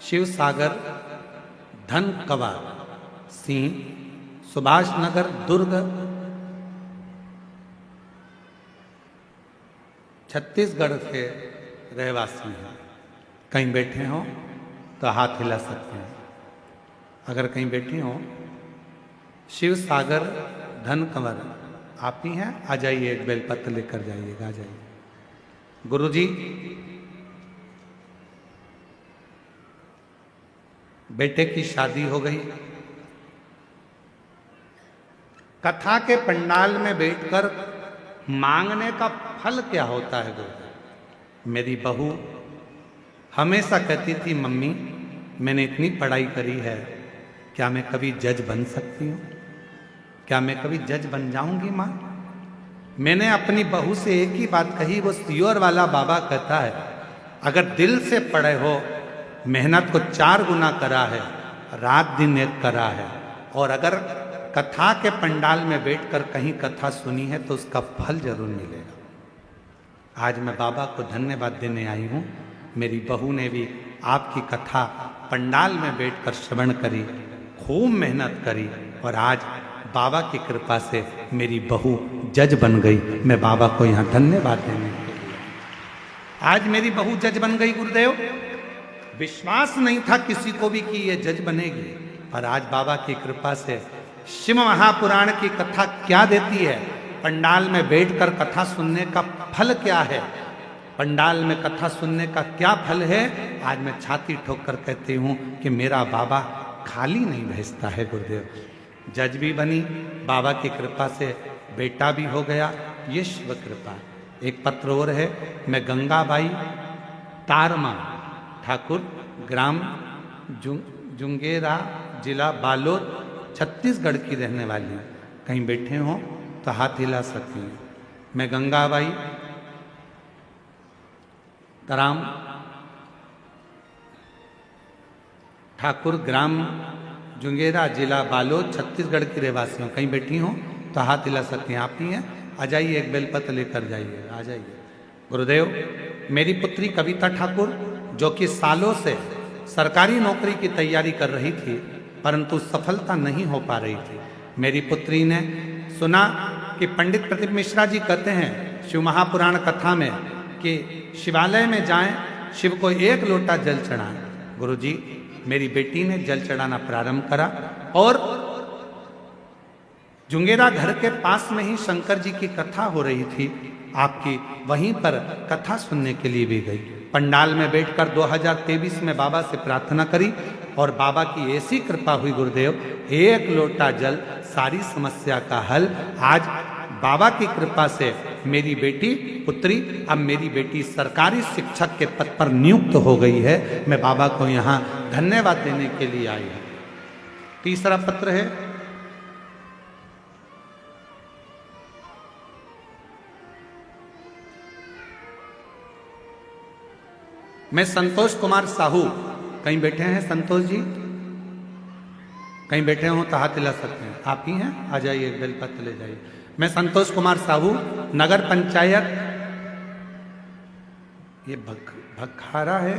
शिव सागर, धन कवा सिंह, सुभाष नगर, दुर्ग, छत्तीसगढ़ के रहवासी हैं। कहीं बैठे हो तो हाथ हिला सकते हैं। अगर कहीं बैठी हो, शिव सागर, धन कंवर आप ही हैं, आ जाइए, एक बेलपत्र लेकर जाइएगा, आ जाइए। गुरुजी, बेटे की शादी हो गई, कथा के पंडाल में बैठकर मांगने का फल क्या होता है गुरु? मेरी बहू हमेशा कहती थी, मम्मी मैंने इतनी पढ़ाई करी है, क्या मैं कभी जज बन सकती हूँ? क्या मैं कभी जज बन जाऊंगी माँ? मैंने अपनी बहू से एक ही बात कही, वो सियोर वाला बाबा कहता है, अगर दिल से पढ़े हो, मेहनत को 4 गुना करा है, रात दिन एक करा है, और अगर कथा के पंडाल में बैठकर कहीं कथा सुनी है तो उसका फल जरूर मिलेगा। आज मैं बाबा को धन्यवाद देने आई हूँ। मेरी बहू ने भी आपकी कथा पंडाल में बैठकर श्रवण करी, खूब मेहनत करी, और आज बाबा की कृपा से मेरी बहू जज बन गई। मैं बाबा को यहाँ धन्यवाद देने के लिए, आज मेरी बहू जज बन गई। गुरुदेव, विश्वास नहीं था किसी को भी कि ये जज बनेगी, पर आज बाबा की कृपा से शिव महापुराण की कथा क्या देती है, पंडाल में बैठकर कथा सुनने का फल क्या है, पंडाल में कथा सुनने का क्या फल है, आज मैं छाती ठोक कर कहती हूँ कि मेरा बाबा खाली नहीं भेजता है। गुरुदेव, जज भी बनी, बाबा की कृपा से बेटा भी हो गया, ये शिव कृपा। एक पत्र और है, मैं गंगाबाई तारमा ठाकुर, ग्राम जुंगेरा, जिला बालोद, छत्तीसगढ़ की रहने वाली हूँ। कहीं बैठे हो तो हाथ हिला सकती हैं। मैं गंगाबाई ग्राम ठाकुर, ग्राम जुंगेरा, जिला बालोद, छत्तीसगढ़ की रहवासी हूँ। कहीं बैठी हो तो हाथ हिला सकती हैं। आप ही हैं, आ जाइए, एक बेलपत्र लेकर जाइए, आ जाइए। गुरुदेव, मेरी पुत्री कविता ठाकुर, जो कि सालों से सरकारी नौकरी की तैयारी कर रही थी, परंतु सफलता नहीं हो पा रही थी, मेरी पुत्री ने सुना कि पंडित प्रदीप मिश्रा जी कहते हैं शिव महापुराण कथा में कि शिवालय में जाएं, शिव को 1 लोटा जल चढ़ाएं। गुरुजी, मेरी बेटी ने जल चढ़ाना प्रारंभ करा, और जुंगेरा घर के पास में ही शंकर जी की कथा हो रही थी आपकी, वहीं पर कथा सुनने के लिए भी गई। पंडाल में बैठकर 2023 में बाबा से प्रार्थना करी, और बाबा की ऐसी कृपा हुई गुरुदेव, 1 लोटा जल, सारी समस्या का हल। आज बाबा की कृपा से मेरी बेटी पुत्री, अब मेरी बेटी सरकारी शिक्षक के पद पर नियुक्त हो गई है। मैं बाबा को यहाँ धन्यवाद देने के लिए आई हूँ। तीसरा पत्र है, मैं संतोष कुमार साहू, कहीं बैठे हैं संतोष जी? कहीं बैठे हो तो हाथ हिला सकते हैं। आप ही हैं, आ जाइए, बेलपत्र ले जाइए। मैं संतोष कुमार साहू, नगर पंचायत, ये भखारा है?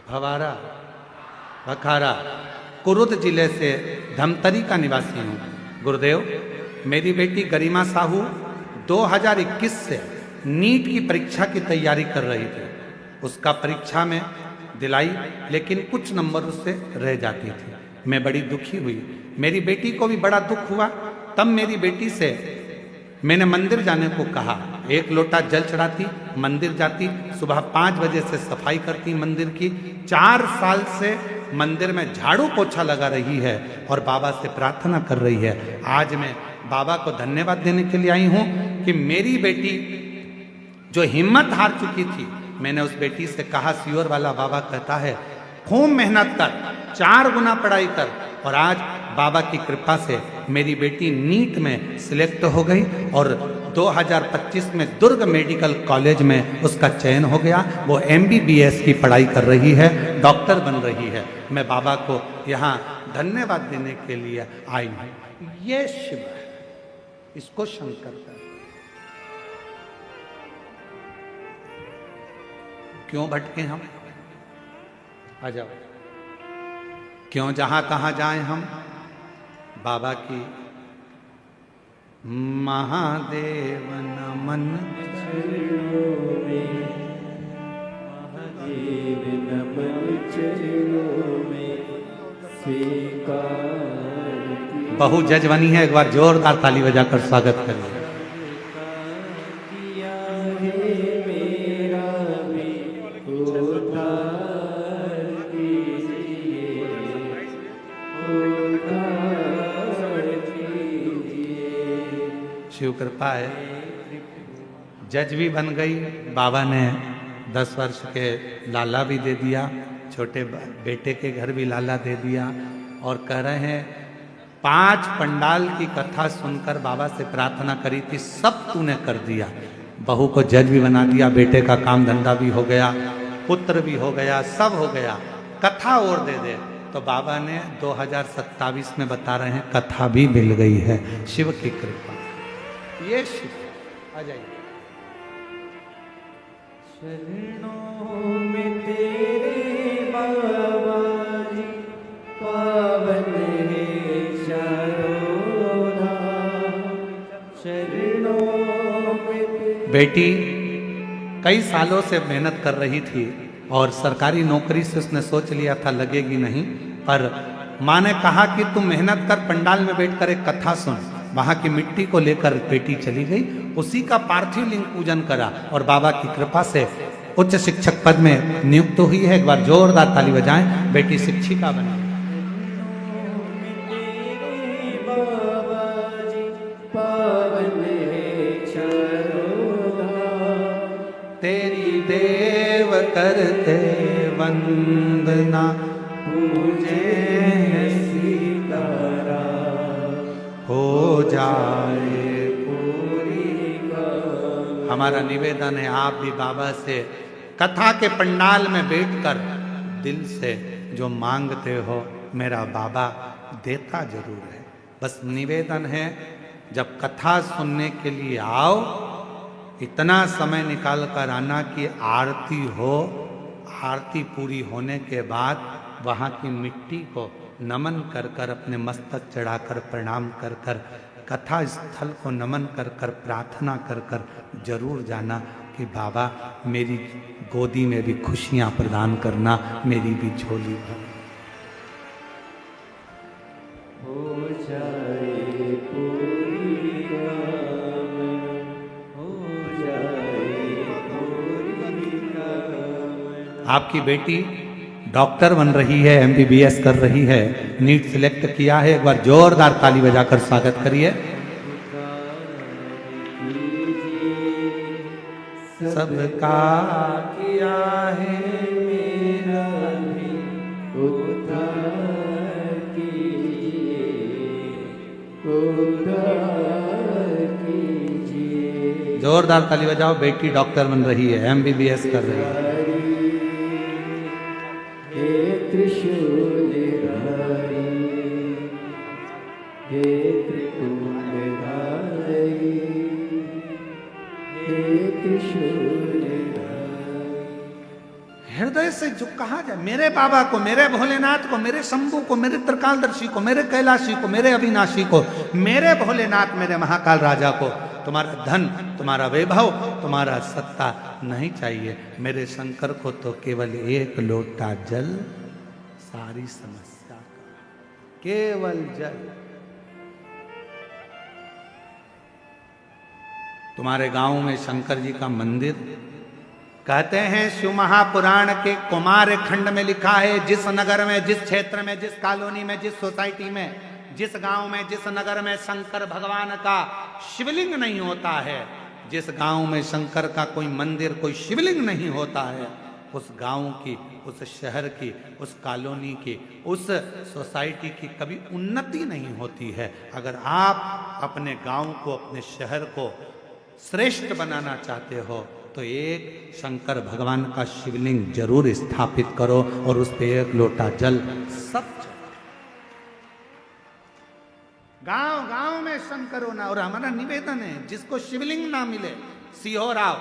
भवारा, भखारा, कुरुद जिले से धमतरी का निवासी हूँ। गुरुदेव, मेरी बेटी गरिमा साहू 2021 से नीट की परीक्षा की तैयारी कर रही थी। उसका परीक्षा में दिलाई, लेकिन कुछ नंबर उससे रह जाती थी। मैं बड़ी दुखी हुई, मेरी बेटी को भी बड़ा दुख हुआ। तब मेरी बेटी से मैंने मंदिर जाने को कहा। एक लोटा जल चढ़ाती, मंदिर जाती, सुबह 5 बजे से सफाई करती मंदिर की। 4 साल से मंदिर में झाड़ू पोछा लगा रही है और बाबा से प्रार्थना कर रही है। आज मैं बाबा को धन्यवाद देने के लिए आई हूं कि मेरी बेटी जो हिम्मत हार चुकी थी, मैंने उस बेटी से कहा, सियोर वाला बाबा कहता है खूब मेहनत कर, 4 गुना पढ़ाई कर, और आज बाबा की कृपा से मेरी बेटी नीट में सिलेक्ट हो गई और 2025 में दुर्ग मेडिकल कॉलेज में उसका चयन हो गया। वो MBBS की पढ़ाई कर रही है, डॉक्टर बन रही है। मैं बाबा को यहाँ धन्यवाद देने के लिए आई हूँ। ये शिव है, इसको शंकर का। क्यों भटके हम? आ जाओ। क्यों जहां तहां जाएं हम? बाबा की महादेव नमन चरणों में, महादेव नमन चरणों में स्वीकार किया बहु जज बनी है, एक बार जोरदार ताली बजाकर स्वागत करिए। है मेरा भी उद्धार कीजिए, उद्धार कीजिए। शिव कृपा है, जज भी बन गई। बाबा ने 10 वर्ष के लाला भी दे दिया, छोटे बेटे के घर भी लाला दे दिया, और कह रहे हैं 5 पंडाल की कथा सुनकर बाबा से प्रार्थना करी थी, सब तूने कर दिया। बहू को जज भी बना दिया, बेटे का काम धंधा भी हो गया, पुत्र भी हो गया, सब हो गया, कथा और दे दे। तो बाबा ने 2027 में बता रहे हैं कथा भी मिल गई है, शिव की कृपा। ये शिव, आ जाइए। शरणों में तेरे बाबा जी, पावन है चारों धाम। शरणों में बेटी कई सालों से मेहनत कर रही थी और सरकारी नौकरी से उसने सोच लिया था लगेगी नहीं, पर माँ ने कहा कि तुम मेहनत कर, पंडाल में बैठकर एक कथा सुन। वहां की मिट्टी को लेकर बेटी चली गई, उसी का पार्थिव लिंग पूजन करा और बाबा की कृपा से उच्च शिक्षक पद में नियुक्त हुई है। एक बार जोरदार ताली बजाएं, बेटी शिक्षिका बनी। तेरे बाबा जी, पावन है चारों धाम। तेरी देव करते वंदना, पूजे सीतारा, हो जाए। पूरी का हमारा निवेदन है आप भी बाबा से कथा के पंडाल में बैठकर दिल से जो मांगते हो मेरा बाबा देता जरूर है। बस निवेदन है जब कथा सुनने के लिए आओ, इतना समय निकाल कर आना कि आरती हो, आरती पूरी होने के बाद वहाँ की मिट्टी को नमन कर कर, अपने मस्तक चढ़ाकर प्रणाम कर कर, कथा स्थल को नमन कर कर, प्रार्थना कर कर जरूर जाना कि बाबा मेरी गोदी में भी खुशियाँ प्रदान करना, मेरी भी झोली भर। हो जाए पूरी कामना, हो जाए पूरी कामना। आपकी बेटी डॉक्टर बन रही है, MBBS कर रही है, नीट सिलेक्ट किया है। एक बार जोरदार ताली बजाकर स्वागत करिए। सबका किया है मेरा भी उद्धार कीजिए, उद्धार कीजिए। जोरदार ताली बजाओ, बेटी डॉक्टर बन रही है, MBBS कर रही है। हे त्रिशूलधारी, हे त्रिपुंडधारी, हे त्रिशूलधारी। हृदय से जो कहा जाए मेरे बाबा को, मेरे भोलेनाथ को, मेरे शंभू को, मेरे त्रिकालदर्शी को, मेरे कैलाशी को, मेरे अविनाशी को, मेरे भोलेनाथ, मेरे महाकाल राजा को तुम्हारा धन, तुम्हारा वैभव, तुम्हारा सत्ता नहीं चाहिए। मेरे शंकर को तो केवल एक लोटा जल सारी समस्या का, केवल जल। तुम्हारे गांव में शंकर जी का मंदिर? कहते हैं शिव महापुराण के कुमार खंड में लिखा है, जिस नगर में, जिस क्षेत्र में, जिस कॉलोनी में, जिस सोसाइटी में, जिस गांव में, जिस नगर में शंकर भगवान का शिवलिंग नहीं होता है, जिस गांव में शंकर का कोई मंदिर, कोई शिवलिंग नहीं होता है, उस गांव की, उस शहर की, उस कॉलोनी की, उस सोसाइटी की कभी उन्नति नहीं होती है। अगर आप अपने गांव को, अपने शहर को श्रेष्ठ बनाना चाहते हो तो एक शंकर भगवान का शिवलिंग जरूर स्थापित करो और उस पे एक लोटा जल सब गांव गांव में शंकर होना। और हमारा निवेदन है, जिसको शिवलिंग ना मिले, सीहोर आओ,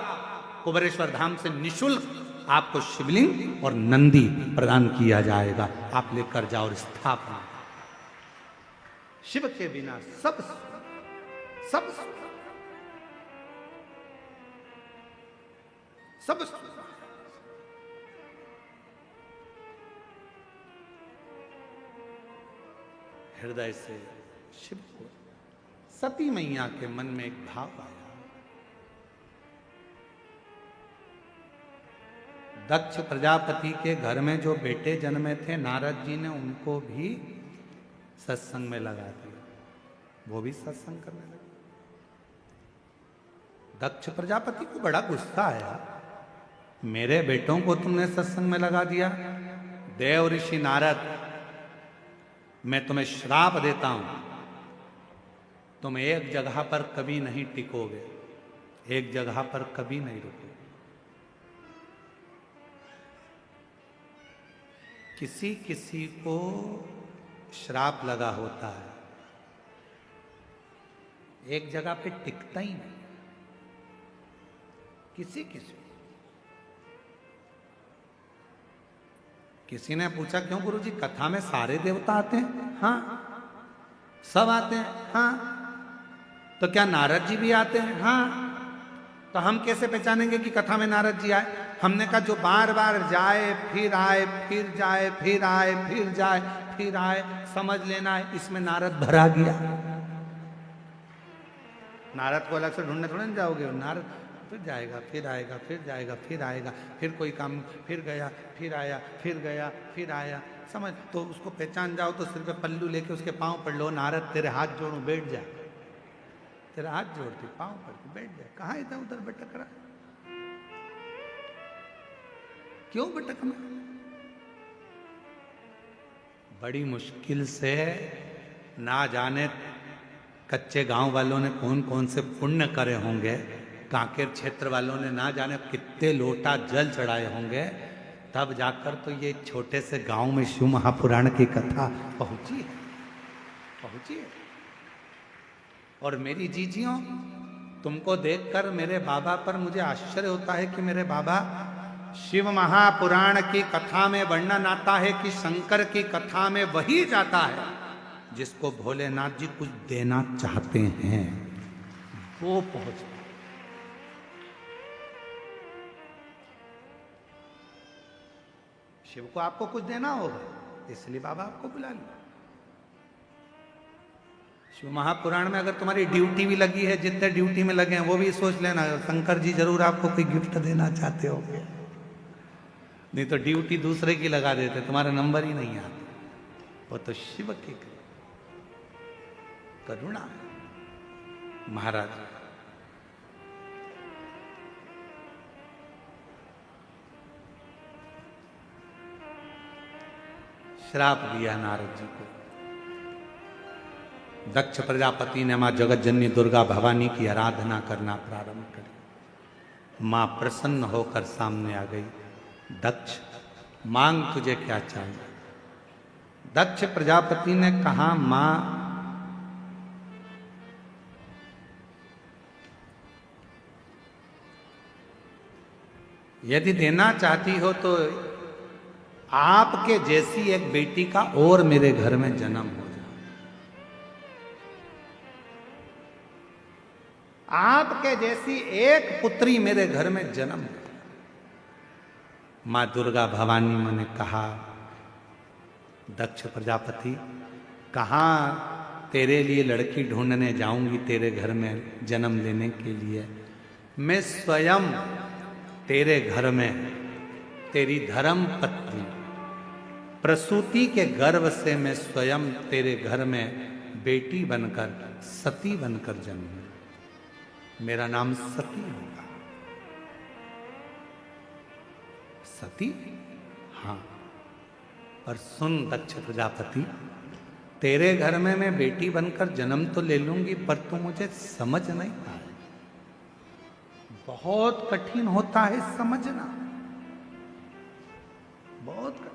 कुबेरेश्वर धाम से निशुल्क आपको शिवलिंग और नंदी प्रदान किया जाएगा, आप लेकर जाओ और स्थापना। शिव के बिना सब सब सब हृदय से शिव को। सती मैया के मन में एक भाव आया। दक्ष प्रजापति के घर में जो बेटे जन्मे थे, नारद जी ने उनको भी सत्संग में लगा दिया, वो भी सत्संग करने लगे। दक्ष प्रजापति को बड़ा गुस्सा आया, मेरे बेटों को तुमने सत्संग में लगा दिया। देव ऋषि नारद, मैं तुम्हें श्राप देता हूं, तुम एक जगह पर कभी नहीं टिकोगे, एक जगह पर कभी नहीं रुकोगे। किसी किसी को श्राप लगा होता है, एक जगह पे टिकता ही नहीं, किसी किसी। किसी ने पूछा, क्यों गुरुजी कथा में सारे देवता आते हैं? हाँ, सब आते हैं। हाँ, तो क्या नारद जी भी आते हैं? हाँ, तो हम कैसे पहचानेंगे कि कथा में नारद जी आए? हमने कहा जो बार बार जाए, फिर आए, फिर जाए, फिर आए, फिर जाए, फिर आए, समझ लेना है इसमें नारद भरा गया। नारद को अलग से ढूंढने थोड़े न जाओगे, नारद फिर जाएगा, फिर आएगा, फिर जाएगा, फिर आएगा, फिर कोई काम, फिर गया, फिर आया, फिर गया, फिर आया, समझ। तो उसको पहचान जाओ तो सिर पे पल्लू लेके उसके पांव पड़ लो, नारद तेरे हाथ जोड़ूं, बैठ जा। तेरे हाथ जोड़ती, पांव पड़ती, बैठ जा। कहाँ इधर उधर भटक रहा, क्यों भटकना? बड़ी मुश्किल से, ना जाने कच्चे गांव वालों ने कौन कौन से पुण्य करे होंगे, कांकेर क्षेत्र वालों ने ना जाने कितने लोटा जल चढ़ाए होंगे, तब जाकर तो ये छोटे से गांव में शिव महापुराण की कथा पहुंची है, पहुंची है। और मेरी जीजियों, तुमको देखकर मेरे बाबा पर मुझे आश्चर्य होता है कि मेरे बाबा, शिव महापुराण की कथा में वर्णन आता है कि शंकर की कथा में वही जाता है जिसको भोलेनाथ जी कुछ देना चाहते हैं, वो पहुंचता। शिव को आपको कुछ देना होगा, इसलिए बाबा आपको बुला लिया। शिव महापुराण में अगर तुम्हारी ड्यूटी भी लगी है, जितने ड्यूटी में लगे हैं वो भी सोच लेना, शंकर जी जरूर आपको कोई गिफ्ट देना चाहते होंगे, नहीं तो ड्यूटी दूसरे की लगा देते, तुम्हारा नंबर ही नहीं आता। वो तो शिव की करुणा है। महाराज श्राप दिया नारद जी को। दक्ष प्रजापति ने मां जगतजननी दुर्गा भवानी की आराधना करना प्रारंभ करी। मां प्रसन्न होकर सामने आ गई। दक्ष, मांग तुझे क्या चाहिए? दक्ष प्रजापति ने कहा, मां यदि देना चाहती हो तो आपके जैसी एक बेटी का और मेरे घर में जन्म हो जाए। आपके जैसी एक पुत्री मेरे घर में जन्म हो। मां दुर्गा भवानी ने कहा, दक्ष प्रजापति, कहाँ तेरे लिए लड़की ढूंढने जाऊंगी तेरे घर में जन्म लेने के लिए, मैं स्वयं तेरे घर में तेरी धर्म पत्नी प्रसूति के गर्भ से मैं स्वयं तेरे घर में बेटी बनकर सती बनकर जन्मी। मेरा नाम सती होगा। सती? हाँ। पर सुन दक्ष प्रजापति, तेरे घर में मैं बेटी बनकर जन्म तो ले लूंगी, पर तू मुझे समझ नहीं पाए। बहुत कठिन होता है समझना, बहुत कठिन।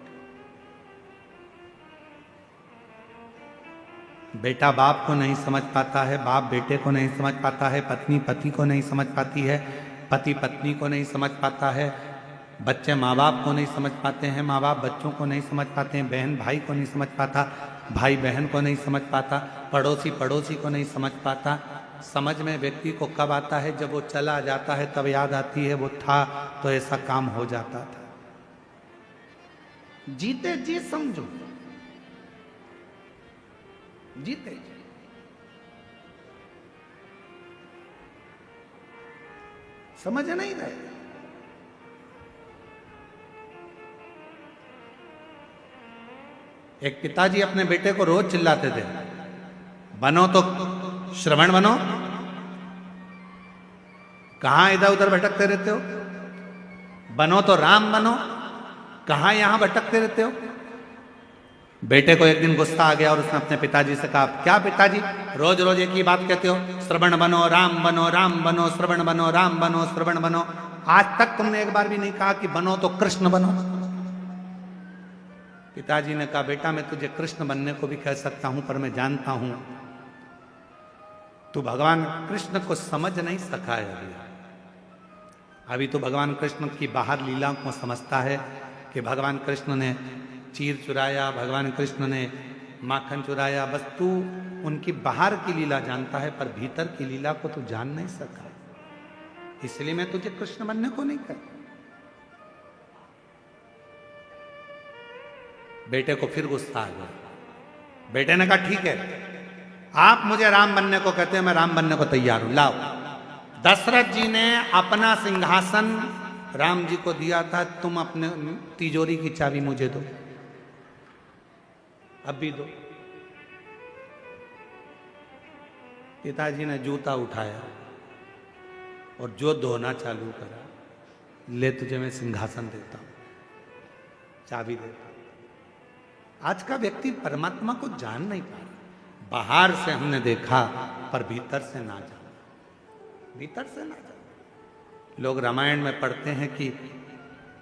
बेटा बाप को नहीं समझ पाता है, बाप बेटे को नहीं समझ पाता है, पत्नी पति को नहीं समझ पाती है, पति पत्नी को नहीं समझ पाता है, बच्चे माँ बाप को नहीं समझ पाते हैं, माँ बाप बच्चों को नहीं समझ पाते हैं, बहन भाई को नहीं समझ पाता, भाई बहन को नहीं समझ पाता, पड़ोसी पड़ोसी को नहीं समझ पाता। समझ में व्यक्ति को कब आता है? जब वो चला जाता है तब याद आती है वो था तो ऐसा काम हो जाता था। जीते जी समझो, जीते जी। समझ नहीं रहे। एक पिताजी अपने बेटे को रोज चिल्लाते थे, बनो तो श्रवण बनो, कहां इधर उधर भटकते रहते हो, बनो तो राम बनो, कहां यहां भटकते रहते हो। बेटे को एक दिन गुस्सा आ गया और उसने अपने पिताजी से कहा, क्या पिताजी रोज रोज एक ही बात कहते हो, श्रवण बनो राम बनो, राम बनो श्रवण बनो, राम बनो श्रवण बनो, आज तक तुमने एक बार भी नहीं कहा कि बनो तो कृष्ण बनो। पिताजी ने कहा, बेटा मैं तुझे कृष्ण बनने को भी कह सकता हूं, पर मैं जानता हूं तू भगवान कृष्ण को समझ नहीं सका है। अभी तो भगवान कृष्ण की बाहर लीलाओं को समझता है कि भगवान कृष्ण ने चीर चुराया, भगवान कृष्ण ने माखन चुराया, बस तू उनकी बाहर की लीला जानता है, पर भीतर की लीला को तू जान नहीं सका। इसलिए मैं तुझे कृष्ण बनने को नहीं कहता। बेटे को फिर गुस्सा आ गया। बेटे ने कहा, ठीक है आप मुझे राम बनने को कहते हैं, मैं राम बनने को तैयार हूं, लाओ। दशरथ जी ने अपना सिंहासन राम जी को दिया था, तुम अपने तिजोरी की चाबी मुझे दो, अब भी दो। पिताजी ने जूता उठाया और जो धोना चालू करा, ले तुझे मैं सिंहासन देता हूं, चाबी देता हूं। आज का व्यक्ति परमात्मा को जान नहीं पा रहा। बाहर से हमने देखा पर भीतर से ना जाना, भीतर से ना जाना। लोग रामायण में पढ़ते हैं कि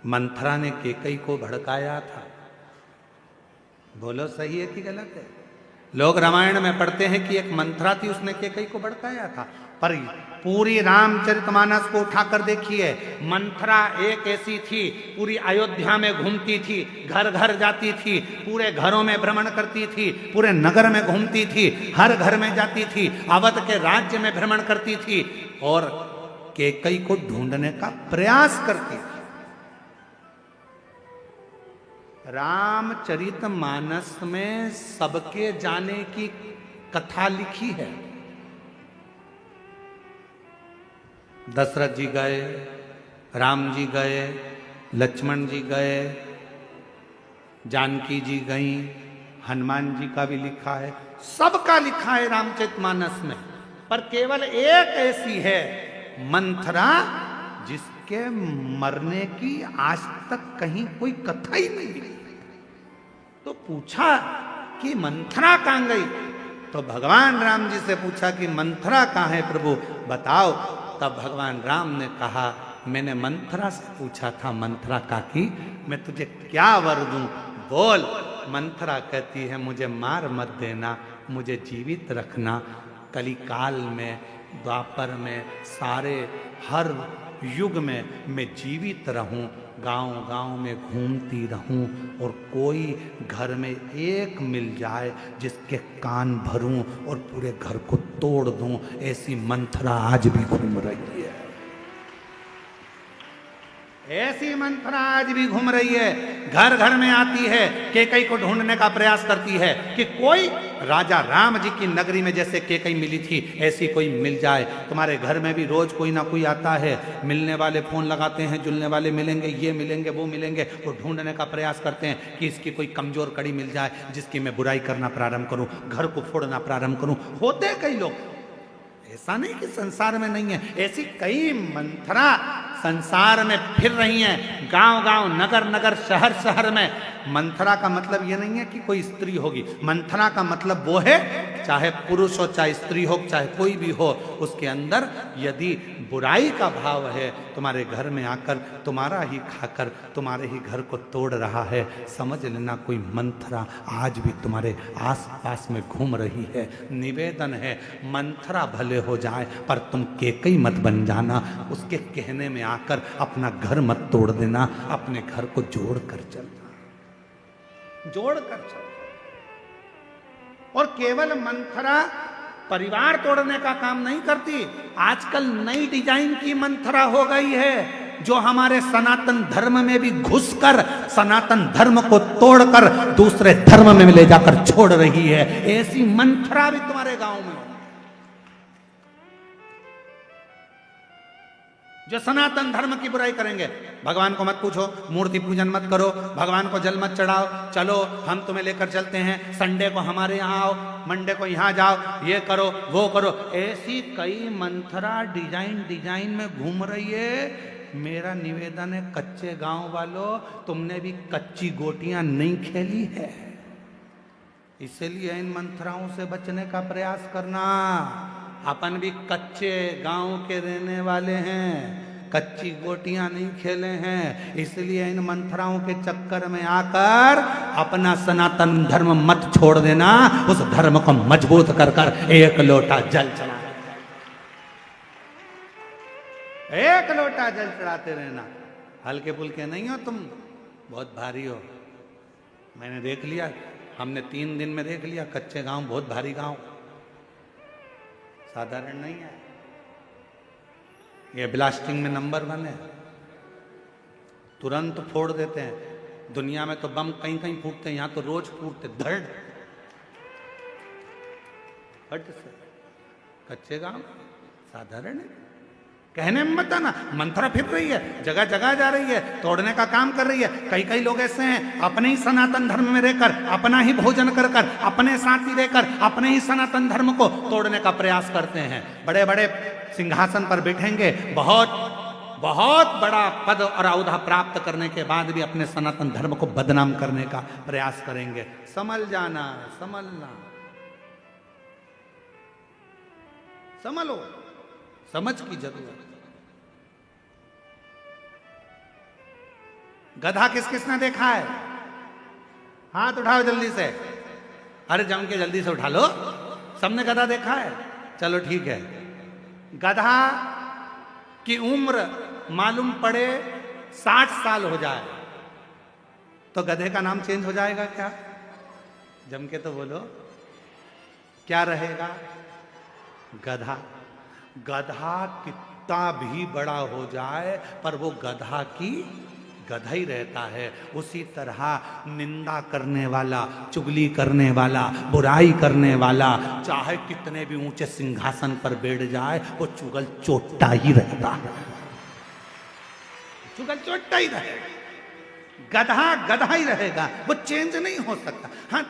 मंथरा ने कैकेयी को भड़काया था। बोलो सही है कि गलत है? लोग रामायण में पढ़ते हैं कि एक मंथरा थी, उसने कैकेयी को भड़काया था, पर पूरी रामचरितमानस को उठाकर देखिए, मंथरा एक ऐसी थी, पूरी अयोध्या में घूमती थी, घर घर जाती थी, पूरे घरों में भ्रमण करती थी, पूरे नगर में घूमती थी, हर घर में जाती थी, अवध के राज्य में भ्रमण करती थी और कैकेयी को ढूंढने का प्रयास करती थी। रामचरितमानस में सबके जाने की कथा लिखी है। दशरथ जी गए, राम जी गए, लक्ष्मण जी गए, जानकी जी गई, हनुमान जी का भी लिखा है, सबका लिखा है रामचरितमानस में। पर केवल एक ऐसी है मंथरा जिसके मरने की आज तक कहीं कोई कथा ही नहीं मिली। तो पूछा कि मंथरा कहां गई? तो भगवान राम जी से पूछा कि मंथरा कहां है प्रभु, बताओ। तब भगवान राम ने कहा, मैंने मंथरा से पूछा था, मंथरा काकी मैं तुझे क्या वर दूं, बोल। मंथरा कहती है, मुझे मार मत देना, मुझे जीवित रखना, कलिकाल में, द्वापर में, सारे हर युग में मैं जीवित रहूं, गांव गांव में घूमती रहूं और कोई घर में एक मिल जाए जिसके कान भरूं और पूरे घर को तोड़ दूं। ऐसी मंथरा आज भी घूम रही है। ऐसी मंथरा आज भी घूम रही है, घर घर में आती है, केकई को ढूंढने का प्रयास करती है कि कोई राजा राम जी की नगरी में जैसे केकई मिली थी ऐसी कोई मिल जाए। तुम्हारे घर में भी रोज कोई ना कोई आता है, मिलने वाले फोन लगाते हैं, जुलने वाले मिलेंगे, ये मिलेंगे वो मिलेंगे, वो ढूंढने का प्रयास करते हैं कि इसकी कोई कमजोर कड़ी मिल जाए जिसकी मैं बुराई करना प्रारंभ करूं, घर को फोड़ना प्रारंभ करूं। होते कई लोग, ऐसा नहीं कि संसार में नहीं है, ऐसी कई मंथरा संसार में फिर रही हैं, गांव गांव, नगर नगर, शहर शहर में। मंथरा का मतलब यह नहीं है कि कोई स्त्री होगी, मंथरा का मतलब वो है चाहे पुरुष हो, चाहे स्त्री हो, चाहे कोई भी हो, उसके अंदर यदि बुराई का भाव है, तुम्हारे घर में आकर तुम्हारा ही खाकर तुम्हारे ही घर को तोड़ रहा है, समझ लेना कोई मंथरा आज भी तुम्हारे आसपास में घूम रही है। निवेदन है, मंथरा भले हो जाए पर तुम केकई मत बन जाना, उसके कहने में आकर अपना घर मत तोड़ देना, अपने घर को जोड़ कर चलना, जोड़ कर चलना। और केवल मंथरा परिवार तोड़ने का काम नहीं करती, आजकल नई डिजाइन की मंथरा हो गई है जो हमारे सनातन धर्म में भी घुसकर सनातन धर्म को तोड़कर दूसरे धर्म में ले जाकर छोड़ रही है। ऐसी मंथरा भी तुम्हारे गांव में हो जो सनातन धर्म की बुराई करेंगे। भगवान को मत पूछो, मूर्ति पूजन मत करो, भगवान को जल मत चढ़ाओ, चलो हम तुम्हें लेकर चलते हैं, संडे को हमारे यहाँ आओ, मंडे को यहाँ जाओ, ये करो वो करो। ऐसी कई मंथरा डिजाइन में घूम रही है। मेरा निवेदन है कच्चे गांव वालों, तुमने भी कच्ची गोटियां नहीं खेली है, इसलिए इन मंथराओं से बचने का प्रयास करना। अपन भी कच्चे गांव के रहने वाले हैं, कच्ची गोटियां नहीं खेले हैं, इसलिए इन मंथराओं के चक्कर में आकर अपना सनातन धर्म मत छोड़ देना, उस धर्म को मजबूत कर कर एक लोटा जल चढ़ा, एक लोटा जल चढ़ाते रहना। हल्के फुल्के नहीं हो तुम, बहुत भारी हो। मैंने देख लिया, हमने 3 दिन में देख लिया, कच्चे गांव बहुत भारी गांव, साधारण नहीं है। ये ब्लास्टिंग में नंबर 1 है, तुरंत फोड़ देते हैं। दुनिया में तो बम कहीं कहीं फूटते हैं, यहां तो रोज फूटते, धड़ फट से। कच्चे गांव साधारण है, कहने में मत आना। मंथरा फिर रही है, जगह जगह जा रही है, तोड़ने का काम कर रही है। कई कई लोग ऐसे हैं, अपने ही सनातन धर्म में रहकर, अपना ही भोजन कर कर, अपने साथ ही रहकर, अपने ही सनातन धर्म को तोड़ने का प्रयास करते हैं। बड़े बड़े सिंहासन पर बैठेंगे, बहुत बहुत बड़ा पद और औहदा प्राप्त करने के बाद भी अपने सनातन धर्म को बदनाम करने का प्रयास करेंगे। समझ जाना, समझना, समझो, समझ की जरूरत। गधा किस किसने देखा है? हाथ उठाओ जल्दी से। अरे जम के जल्दी से उठा लो, सबने गधा देखा है। चलो ठीक है, गधा की उम्र मालूम पड़े 60 साल हो जाए तो गधे का नाम चेंज हो जाएगा क्या? जम के तो बोलो, क्या रहेगा? गधा। गधा कितना भी बड़ा हो जाए पर वो गधा की गधा ही रहता है। उसी तरह निंदा करने वाला, चुगली करने वाला, बुराई करने वाला चाहे कितने भी ऊंचे सिंहासन पर बैठ जाए, वो चुगल चोटा ही रहता है, चुगल चोटा ही रहेगा। गधा गधा ही रहेगा, वो चेंज नहीं हो सकता। हाँ,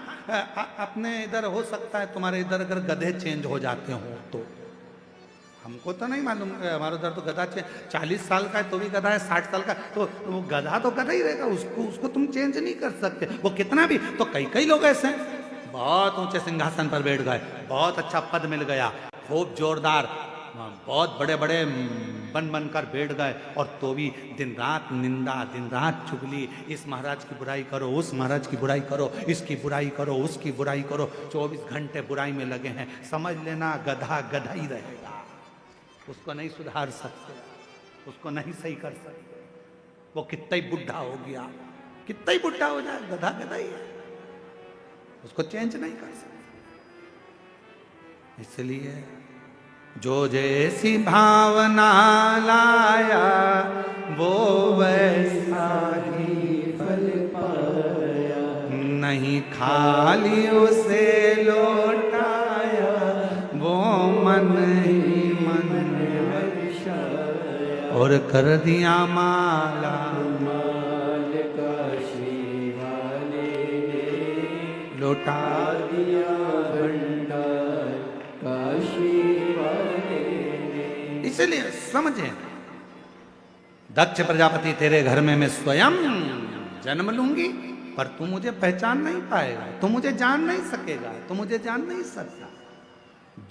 अपने इधर हो सकता है, तुम्हारे इधर अगर गधे चेंज हो जाते हो तो हमको तो नहीं मालूम। हमारे उधर तो गधा 40 साल का है तो भी गधा है, 60 साल का तो वो गधा तो गधा ही रहेगा, उसको तुम चेंज नहीं कर सकते। वो कितना भी, तो कई लोग ऐसे हैं बहुत ऊंचे सिंहासन पर बैठ गए, बहुत अच्छा पद मिल गया, खूब जोरदार, बहुत बड़े बड़े बनकर बैठ गए, और तो भी दिन रात निंदा, दिन रात चुगली, इस महाराज की बुराई करो, उस महाराज की बुराई करो, इसकी बुराई करो, उसकी बुराई करो, 24 घंटे बुराई में लगे हैं। समझ लेना गधा गधा ही रहेगा, उसको नहीं सुधार सकते, उसको नहीं सही कर सकते। वो कितना ही बुढ़ा हो गया, कितना ही बुढ़ा हो जाए, गधा गधा ही है, उसको चेंज नहीं कर सकते। इसलिए जो जैसी भावना लाया वो वैसा ही फल पाया, नहीं खाली उसे लौटाया, वो मन ही मन हर्षाया। और कर दिया माला, माल काशी वाले ने लौटा दिया भंडार, काशी वाले ने। इसलिए समझे, दक्ष प्रजापति तेरे घर में मैं स्वयं जन्म लूंगी, पर तू मुझे पहचान नहीं पाएगा, तू मुझे जान नहीं सकेगा, तू मुझे जान नहीं सकता।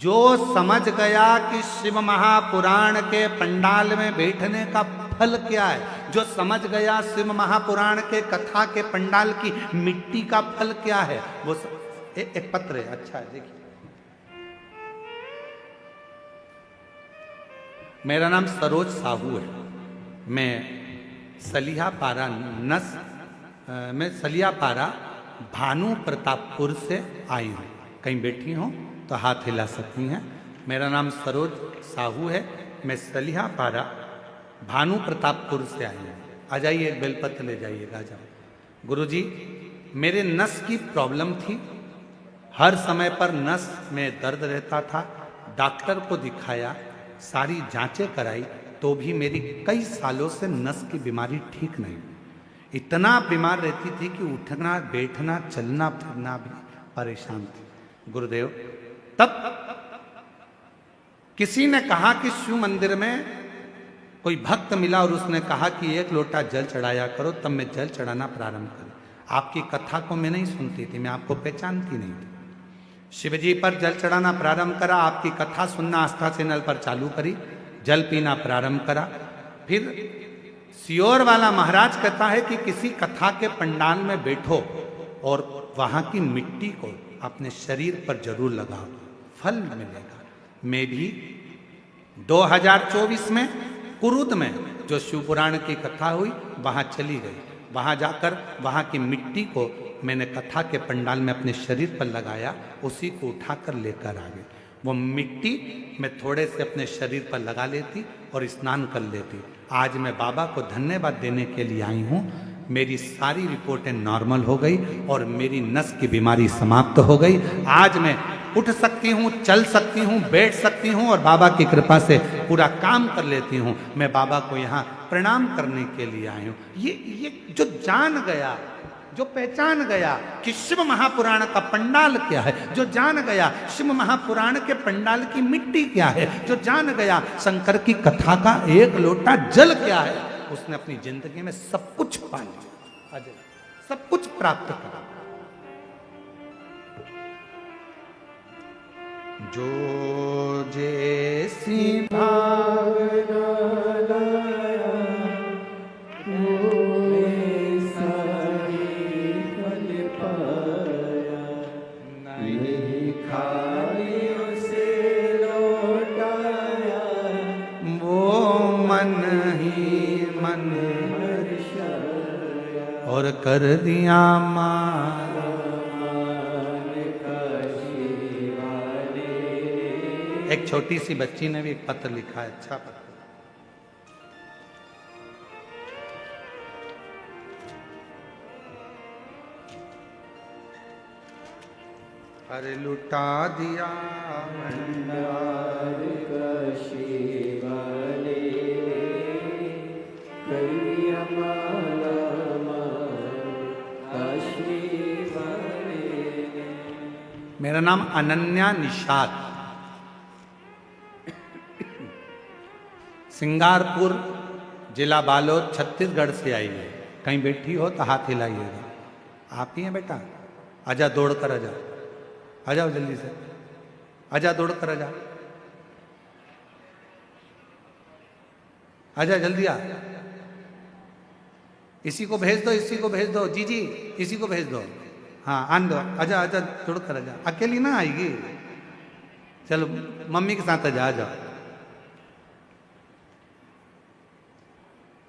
जो समझ गया कि शिव महापुराण के पंडाल में बैठने का फल क्या है, जो समझ गया शिव महापुराण के कथा के पंडाल की मिट्टी का फल क्या है, वो एक पत्र है, अच्छा है, देखिए। मेरा नाम सरोज साहू है, मैं सलिया पारा मैं सलिया पारा भानु प्रतापपुर से आई हूँ। कहीं बैठी हूँ तो हाथ हिला सकती हैं। मेरा नाम सरोज साहू है, मैं सलिया पारा भानु प्रतापपुर से आई हूँ। आ जाइए, एक बेलपत्र ले जाइएगा, आ जाओ। गुरुजी, मेरे नस की प्रॉब्लम थी, हर समय पर नस में दर्द रहता था, डॉक्टर को दिखाया, सारी जांचें कराई, तो भी मेरी कई सालों से नस की बीमारी ठीक नहीं। इतना बीमार रहती थी कि उठना बैठना चलना फिरना भी परेशान थी। गुरुदेव, तब किसी ने कहा कि शिव मंदिर में कोई भक्त मिला और उसने कहा कि 1 लोटा जल चढ़ाया करो, तब मैं जल चढ़ाना प्रारंभ करी। आपकी कथा को मैं नहीं सुनती थी, मैं आपको पहचानती नहीं थी। शिवजी पर जल चढ़ाना प्रारंभ करा, आपकी कथा सुनना आस्था चैनल पर चालू करी, जल पीना प्रारंभ करा। फिर सियोर वाला महाराज कहता है कि किसी कथा के पंडाल में बैठो और वहां की मिट्टी को अपने शरीर पर जरूर लगाओ, फल मिलेगा। मैं भी 2024 में कुरुद में जो शिवपुराण की कथा हुई वहां चली गई। वहां जाकर वहां की मिट्टी को मैंने कथा के पंडाल में अपने शरीर पर लगाया, उसी को उठाकर लेकर आ गई। वो मिट्टी मैं थोड़े से अपने शरीर पर लगा लेती और स्नान कर लेती। आज मैं बाबा को धन्यवाद देने के लिए आई हूँ। मेरी सारी रिपोर्टें नॉर्मल हो गई और मेरी नस की बीमारी समाप्त हो गई। आज मैं उठ सकती हूँ, चल सकती हूँ, बैठ सकती हूँ और बाबा की कृपा से पूरा काम कर लेती हूँ। मैं बाबा को यहाँ प्रणाम करने के लिए आई हूँ। ये जो जान गया, जो पहचान गया कि शिव महापुराण का पंडाल क्या है, जो जान गया शिव महापुराण के पंडाल की मिट्टी क्या है, जो जान गया शंकर की कथा का 1 लोटा जल क्या है, उसने अपनी जिंदगी में सब कुछ पा लिया, सब कुछ प्राप्त करा। जो जैसी भावना लाया, नहीं खाली उसे लौटाया, वो मन ही मन हर्षाया। और कर दिया माला। काशी वाले एक छोटी सी बच्ची ने भी एक पत्र लिखा है, अच्छा पत्र। अरे लुटा दिया भंडार काशी वाले, करिया माला माल काशी वाले। मेरा नाम अनन्या निषाद, सिंगारपुर जिला बालोद छत्तीसगढ़ से आई है। कहीं बैठी हो तो हाथ हिलाइएगा। आप ही हैं बेटा? आजा, दौड़ कर आजा, आ जाओ जल्दी से, आजा, दौड़ कर आजा, आजा जल्दी आ। इसी को भेज दो, इसी को भेज दो, जी जी इसी को भेज दो। हाँ आन दो, आजा आजा, दौड़ कर आजा। अकेली ना आएगी, चलो मम्मी के साथ आजा, आ जाओ।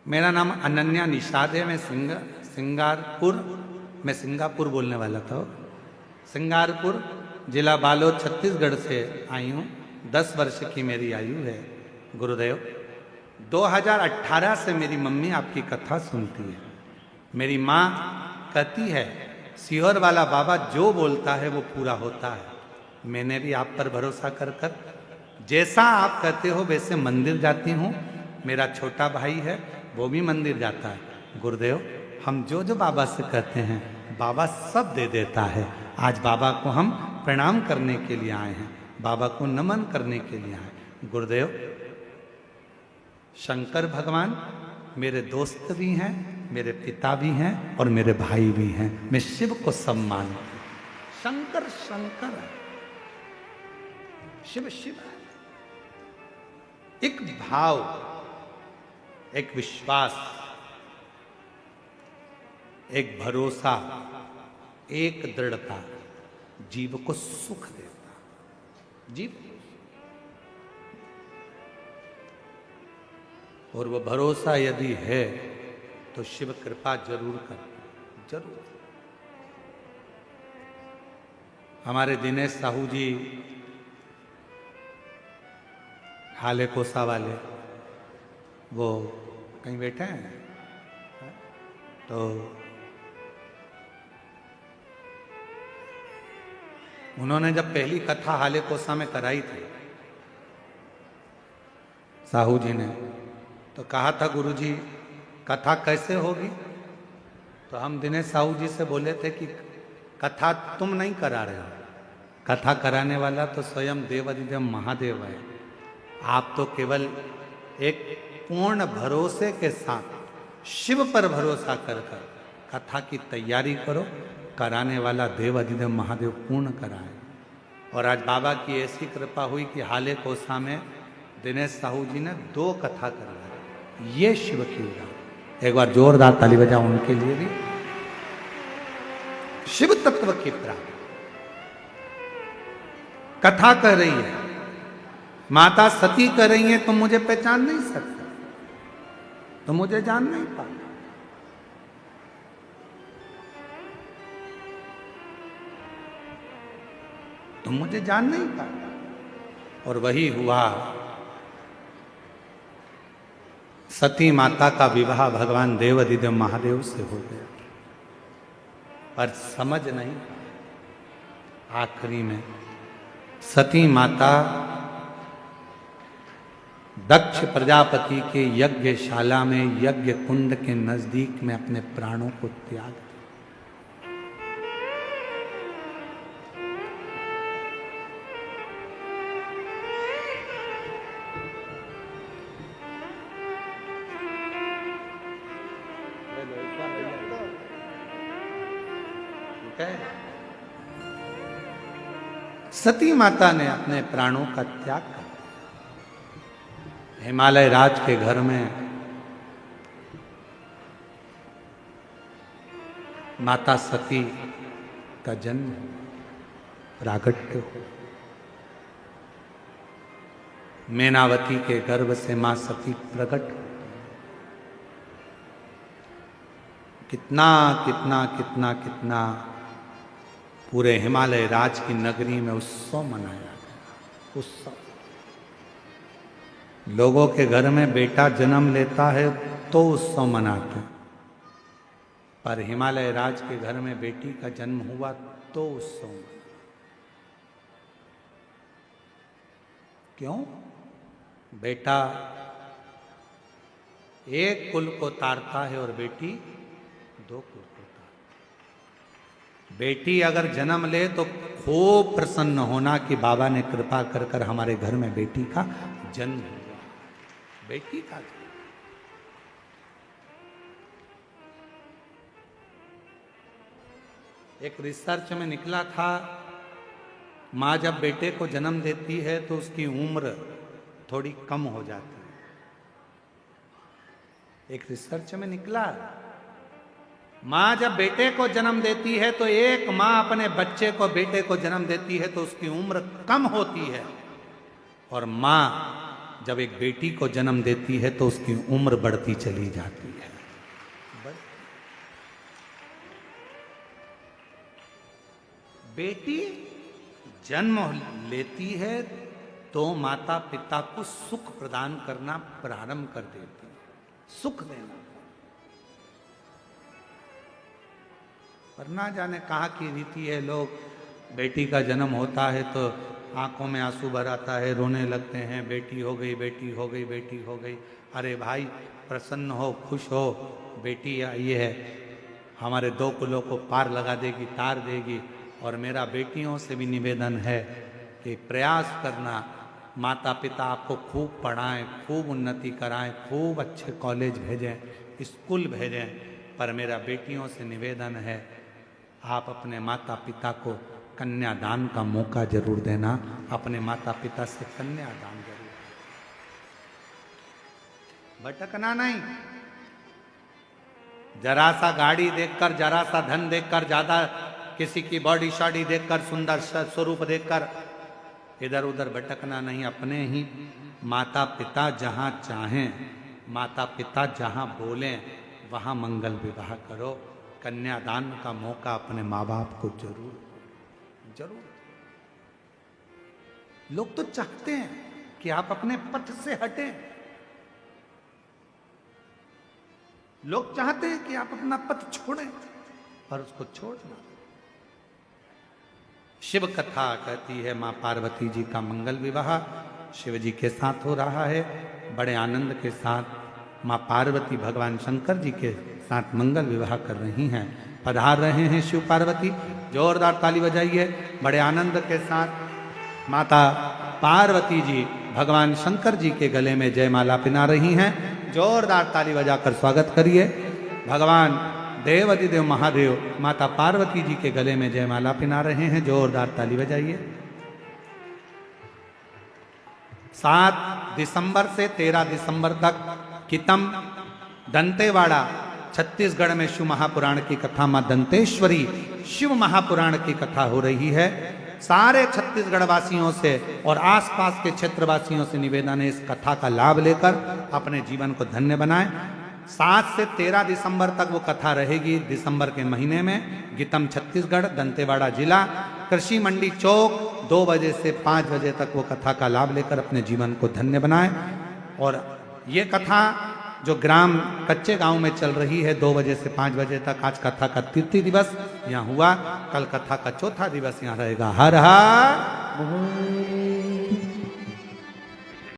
मेरा नाम अनन्या निषाद है, मैं सिंगापुर बोलने वाला था। सिंगारपुर जिला बालोद छत्तीसगढ़ से आई हूँ। 10 वर्ष की मेरी आयु है। गुरुदेव, 2018 से मेरी मम्मी आपकी कथा सुनती है। मेरी माँ कहती है सीहोर वाला बाबा जो बोलता है वो पूरा होता है। मैंने भी आप पर भरोसा कर कर जैसा आप कहते हो वैसे मंदिर जाती हूँ। मेरा छोटा भाई है वो भी मंदिर जाता है। गुरुदेव, हम जो जो बाबा से कहते हैं बाबा सब दे देता है। आज बाबा को हम प्रणाम करने के लिए आए हैं, बाबा को नमन करने के लिए आए हैं। गुरुदेव, शंकर भगवान मेरे दोस्त भी हैं, मेरे पिता भी हैं और मेरे भाई भी हैं। मैं शिव को सब मानता हूं। शंकर शंकर है, शिव शिव है। एक भाव, एक विश्वास, एक भरोसा, एक दृढ़ता जीव को सुख देता। जीव और वो भरोसा यदि है तो शिव कृपा जरूर कर, जरूर। हमारे दिनेश साहू जी हाले कोसा वाले, वो कहीं बैठे हैं, तो उन्होंने जब पहली कथा हाले कोसा में कराई थी साहू जी ने, तो कहा था गुरुजी कथा कैसे होगी। तो हम दिनेश साहू जी से बोले थे कि कथा तुम नहीं करा रहे हो, कथा कराने वाला तो स्वयं देवाधिदेव महादेव है। आप तो केवल एक पूर्ण भरोसे के साथ शिव पर भरोसा कर कर कथा की तैयारी करो। कराने वाला देवाधिदेव महादेव पूर्ण कराए। और आज बाबा की ऐसी कृपा हुई कि हाले कोसा में दिनेश साहू जी ने 2 कथा करवाई। ये शिव की उड़ान। एक बार जोरदार ताली बजाओ उनके लिए भी। शिव तत्व की प्राप्ति कथा कर रही है, माता सती कर रही है, तुम मुझे पहचान नहीं सकते, तुम मुझे जान नहीं पाते। तुम मुझे जान नहीं पाते। और वही हुआ, सती माता का विवाह भगवान देवाधिदेव महादेव से हो गया। पर समझ नहीं, आखिरी में सती माता दक्ष प्रजापति के यज्ञशाला में, यज्ञ कुंड के नजदीक में अपने प्राणों को त्याग दिया। सती माता ने अपने प्राणों का त्याग कर दिया। हिमालय राज के घर में माता सती का जन्म, प्रागट्य हो। मैनावती के गर्भ से मां सती प्रकट हो। कितना कितना कितना कितना पूरे हिमालय राज की नगरी में उत्सव मनाया गया। उत्सव, लोगों के घर में बेटा जन्म लेता है तो उत्सव मनाते हैं, पर हिमालय राज के घर में बेटी का जन्म हुआ तो उत्सव मनाते। क्यों? बेटा एक कुल को तारता है और बेटी 2 कुल को तारती। बेटी अगर जन्म ले तो खूब प्रसन्न होना कि बाबा ने कृपा कर कर हमारे घर में बेटी का जन्म हुआ। बेटी का जन्म। एक रिसर्च में निकला था, माँ जब बेटे को जन्म देती है तो उसकी उम्र थोड़ी कम हो जाती है। एक रिसर्च में निकला, माँ जब बेटे को जन्म देती है तो एक माँ अपने बच्चे को, बेटे को जन्म देती है तो उसकी उम्र कम होती है, और माँ जब एक बेटी को जन्म देती है तो उसकी उम्र बढ़ती चली जाती है। बेटी जन्म लेती है तो माता पिता को सुख प्रदान करना प्रारंभ कर देती है, सुख देना। पर ना जाने कहाँ की रीति है, लोग बेटी का जन्म होता है तो आंखों में आंसू भर आता है, रोने लगते हैं, बेटी हो गई, बेटी हो गई, बेटी हो गई। अरे भाई प्रसन्न हो, खुश हो, बेटी आई है, हमारे दो कुलों को पार लगा देगी, तार देगी। और मेरा बेटियों से भी निवेदन है कि प्रयास करना, माता पिता आपको खूब पढ़ाएं, खूब उन्नति कराएं, खूब अच्छे कॉलेज भेजें, स्कूल भेजें, पर मेरा बेटियों से निवेदन है आप अपने माता पिता को कन्यादान का मौका जरूर देना, अपने माता पिता से कन्यादान जरूर, भटकना नहीं। जरा सा गाड़ी देखकर, जरा सा धन देखकर, ज्यादा किसी की बॉडी शॉडी देखकर, सुंदर स्वरूप देखकर इधर उधर भटकना नहीं। अपने ही माता पिता जहां चाहें, माता पिता जहां बोलें, वहां मंगल विवाह करो। कन्यादान का मौका अपने माँ बाप को जरूर जरूर। लोग तो चाहते हैं कि आप अपने पथ से हटें, लोग चाहते हैं कि आप अपना पथ छोड़ें, पर उसको छोड़ना। शिव कथा कहती है मां पार्वती जी का मंगल विवाह शिव जी के साथ हो रहा है। बड़े आनंद के साथ मां पार्वती भगवान शंकर जी के साथ मंगल विवाह कर रही हैं, पधार रहे हैं शिव पार्वती। जोरदार ताली बजाइए। बड़े आनंद के साथ माता पार्वती जी भगवान शंकर जी के गले में जयमाला पिना रही हैं। जोरदार ताली बजाकर स्वागत करिए। भगवान देवाधिदेव महादेव माता पार्वती जी के गले में जयमाला पिना रहे हैं। जोरदार ताली बजाइए। 7 दिसंबर से 13 दिसंबर तक कितम दंतेवाड़ा छत्तीसगढ़ में शिव महापुराण की कथा, मां दंतेश्वरी शिव महापुराण की कथा हो रही है। सारे छत्तीसगढ़ वासियों से और आसपास के क्षेत्र वासियों से निवेदन है, इस कथा का लाभ लेकर अपने जीवन को धन्य बनाएं। 7 से 13 दिसंबर तक वो कथा रहेगी। दिसंबर के महीने में गीतम छत्तीसगढ़, दंतेवाड़ा जिला, कृषि मंडी चौक, 2 बजे से 5 बजे तक वो कथा का लाभ लेकर अपने जीवन को धन्य बनाएं। और ये कथा जो ग्राम कच्चे गांव में चल रही है 2 बजे से 5 बजे तक, आज कथा का तृतीय दिवस यहाँ हुआ, कल कथा का चौथा दिवस यहाँ रहेगा। हर हर